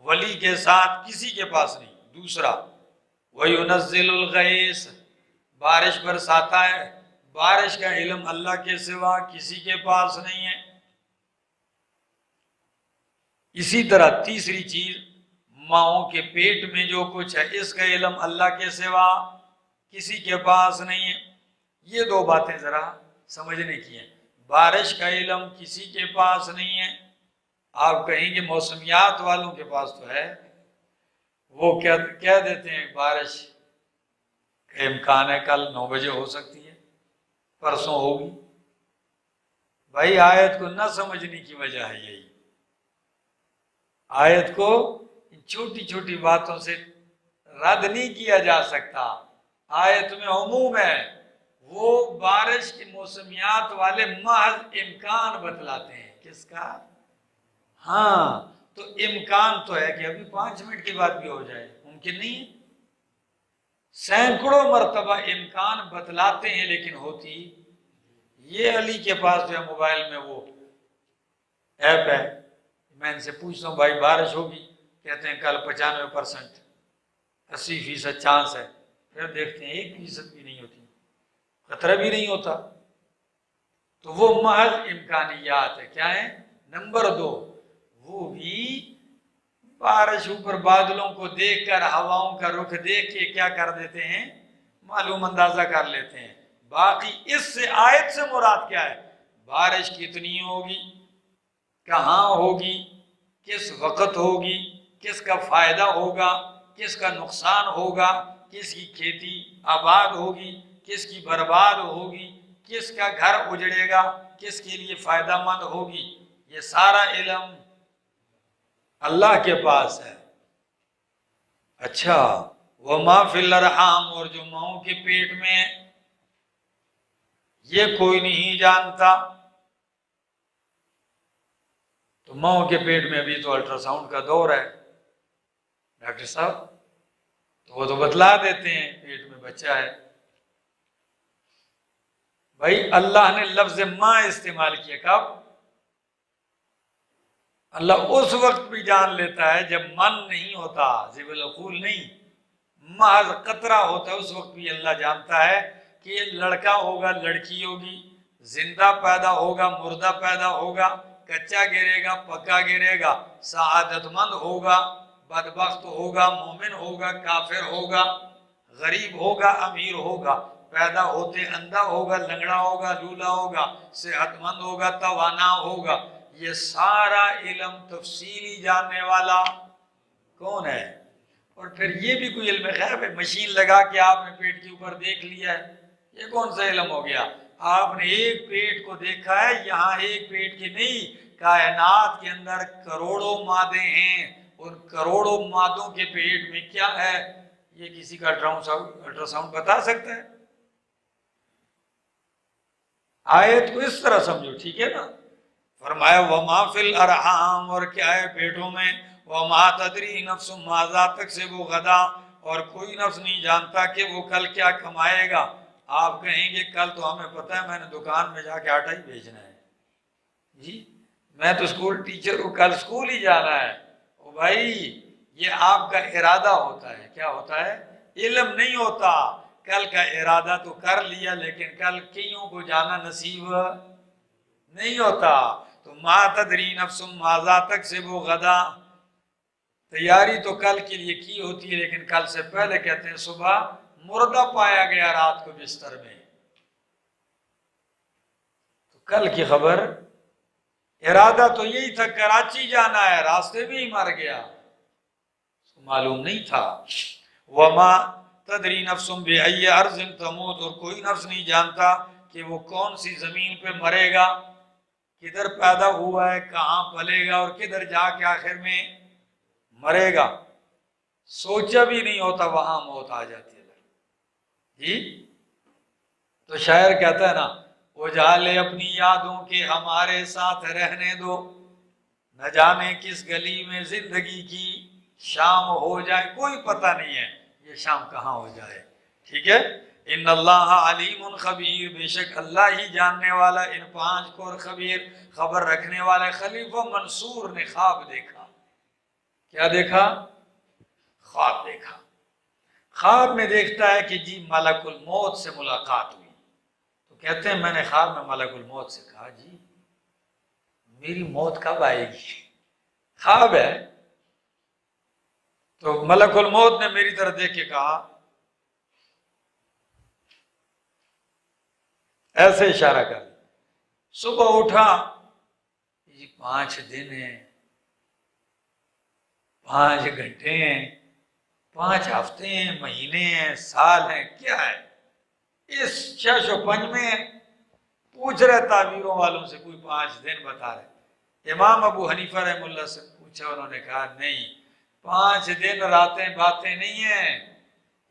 ولی کے ساتھ، کسی کے پاس نہیں۔ دوسرا، وَيُنَزِّلُ الْغَيْثَ، بارش برساتا ہے، بارش کا علم اللہ کے سوا کسی کے پاس نہیں ہے۔ اسی طرح تیسری چیز، ماؤں کے پیٹ میں جو کچھ ہے اس کا علم اللہ کے سوا کسی کے پاس نہیں ہے۔ یہ 2 باتیں ذرا سمجھنے کی ہیں۔ بارش کا علم کسی کے پاس نہیں ہے۔ آپ کہیں گے موسمیات والوں کے پاس تو ہے، وہ کہہ دیتے ہیں بارش کا امکان ہے، کل 9 بجے ہو سکتی ہے، پرسوں ہوگی۔ بھائی آیت کو نہ سمجھنے کی وجہ ہے یہی، آیت کو ان چھوٹی چھوٹی باتوں سے رد نہیں کیا جا سکتا۔ آیت میں عموم ہے، وہ بارش کی موسمیات والے محض امکان بتلاتے ہیں۔ کس کا؟ ہاں، تو امکان تو ہے کہ ابھی 5 منٹ کے بعد بھی ہو جائے، ممکن نہیں ہے۔ سینکڑوں مرتبہ امکان بتلاتے ہیں لیکن ہوتی۔ یہ علی کے پاس جو ہے موبائل میں وہ ایپ ہے، میں ان سے پوچھتا ہوں بھائی بارش ہوگی، کہتے ہیں کل 95%، 80% چانس ہے، پھر دیکھتے ہیں 1% بھی نہیں ہوتی، خطرہ بھی نہیں ہوتا۔ تو وہ محض امکانیات ہے۔ کیا ہے؟ نمبر 2، وہ بھی بارش اوپر بادلوں کو دیکھ کر، ہواؤں کا رخ دیکھ کے کیا کر دیتے ہیں؟ معلوم اندازہ کر لیتے ہیں۔ باقی اس سے آیت سے مراد کیا ہے؟ بارش کتنی ہوگی، کہاں ہوگی، کس وقت ہوگی، کس کا فائدہ ہوگا، کس کا نقصان ہوگا، کس کی کھیتی آباد ہوگی، کس کی برباد ہوگی، کس کا گھر اجڑے گا، کس کے لیے فائدہ مند ہوگی، یہ سارا علم اللہ کے پاس ہے۔ اچھا، وَمَا فِي الْأَرْحَامِ، اور جو ماؤں کے پیٹ میں یہ کوئی نہیں جانتا۔ تو ماؤں کے پیٹ میں ابھی تو الٹرا ساؤنڈ کا دور ہے ڈاکٹر صاحب، تو وہ تو بتلا دیتے ہیں پیٹ میں بچہ ہے۔ بھائی اللہ نے لفظ ماں استعمال کیا، کب؟ اللہ اس وقت بھی جان لیتا ہے جب من نہیں ہوتا، ذیب العقول نہیں، محض قطرہ ہوتا ہے، اس وقت بھی اللہ جانتا ہے کہ یہ لڑکا ہوگا، لڑکی ہوگی، زندہ پیدا ہوگا، مردہ پیدا ہوگا، کچا گرے گا، پکا گرے گا، سعادت مند ہوگا، بدبخت ہوگا، مومن ہوگا، کافر ہوگا، غریب ہوگا، امیر ہوگا، پیدا ہوتے اندھا ہوگا، لنگڑا ہوگا، لولا ہوگا، صحت مند ہوگا، توانا ہوگا۔ یہ سارا علم تفصیلی جاننے والا کون ہے؟ اور پھر یہ بھی کوئی علم غیب ہے؟ مشین لگا کے آپ نے پیٹ کے اوپر دیکھ لیا ہے، یہ کون سا علم ہو گیا؟ آپ نے ایک پیٹ کو دیکھا ہے، یہاں ایک پیٹ کی نہیں، کائنات کے اندر کروڑوں مادے ہیں، ان کروڑوں مادوں کے پیٹ میں کیا ہے یہ کسی کا الٹرا ساؤنڈ بتا سکتا ہے؟ آیت کو اس طرح سمجھو، ٹھیک ہے نا؟ فرمایا وما فی الارحام، اور کیا ہے پیٹوں میں، وما تدری نفس ماذا تکسب غدا، اور کوئی نفس نہیں جانتا کہ وہ کل کیا کمائے گا۔ آپ کہیں گے کل تو ہمیں پتہ ہے، میں نے دکان میں جا کے آٹا ہی بیچنا ہے، جی میں تو اسکول ٹیچر ہوں، کل اسکول ہی جانا ہے۔ او بھائی یہ آپ کا ارادہ ہوتا ہے، کیا ہوتا ہے؟ علم نہیں ہوتا۔ کل کا ارادہ تو کر لیا لیکن کل کئیوں کو جانا نصیب نہیں ہوتا۔ تو ما تدری نفس ماذا تکسب غدا، تیاری تو کل کے لیے کی ہوتی ہے، لیکن کل سے پہلے کہتے ہیں صبح مردہ پایا گیا رات کو بستر میں، تو کل کی خبر، ارادہ تو یہی تھا کراچی جانا ہے، راستے میں ہی مر گیا، اس کو معلوم نہیں تھا۔ وما تدری نفس بأی ارض تموت، اور کوئی نفس نہیں جانتا کہ وہ کون سی زمین پہ مرے گا، کدھر پیدا ہوا ہے، کہاں پلے گا، اور کدھر جا کے آخر میں مرے گا، سوچا بھی نہیں ہوتا وہاں موت آ جاتی ہے جی۔ تو شاعر کہتا ہے نا، اجالے اپنی یادوں کے ہمارے ساتھ رہنے دو، نہ جانے کس گلی میں زندگی کی شام ہو جائے، کوئی پتہ نہیں ہے یہ شام کہاں ہو جائے، ٹھیک ہے۔ ان اللہ علیم خبیر، بے شک اللہ ہی جاننے والا ان پانچ کو، اور خبیر خبر رکھنے والا۔ خلیفہ منصور نے خواب دیکھا، کیا دیکھا؟ خواب دیکھا۔ خواب میں دیکھتا ہے کہ جی ملک الموت سے ملاقات ہوئی، تو کہتے ہیں میں نے خواب میں ملک الموت سے کہا جی میری موت کب آئے گی، خواب ہے۔ تو ملک الموت نے میری طرف دیکھ کے کہا، ایسے اشارہ کر، صبح اٹھا، یہ 5 دن ہیں، 5 گھنٹے ہیں، 5 ہفتے ہیں، مہینے ہیں، سال ہیں، کیا ہے اس شش و پنج میں؟ پوچھ رہے تعبیروں والوں سے، کوئی 5 دن بتا رہے۔ امام ابو حنیفہ رحمہ اللہ سے پوچھا، انہوں نے کہا نہیں، 5 دن راتیں باتیں نہیں ہیں،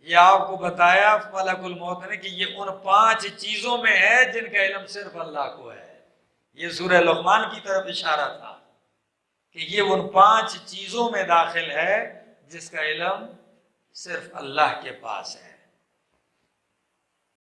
یہ آپ کو بتایا ملک الموت نے کہ یہ ان 5 چیزوں میں ہے جن کا علم صرف اللہ کو ہے۔ یہ سورہ لقمان کی طرف اشارہ تھا کہ یہ ان 5 چیزوں میں داخل ہے جس کا علم صرف اللہ کے پاس ہے۔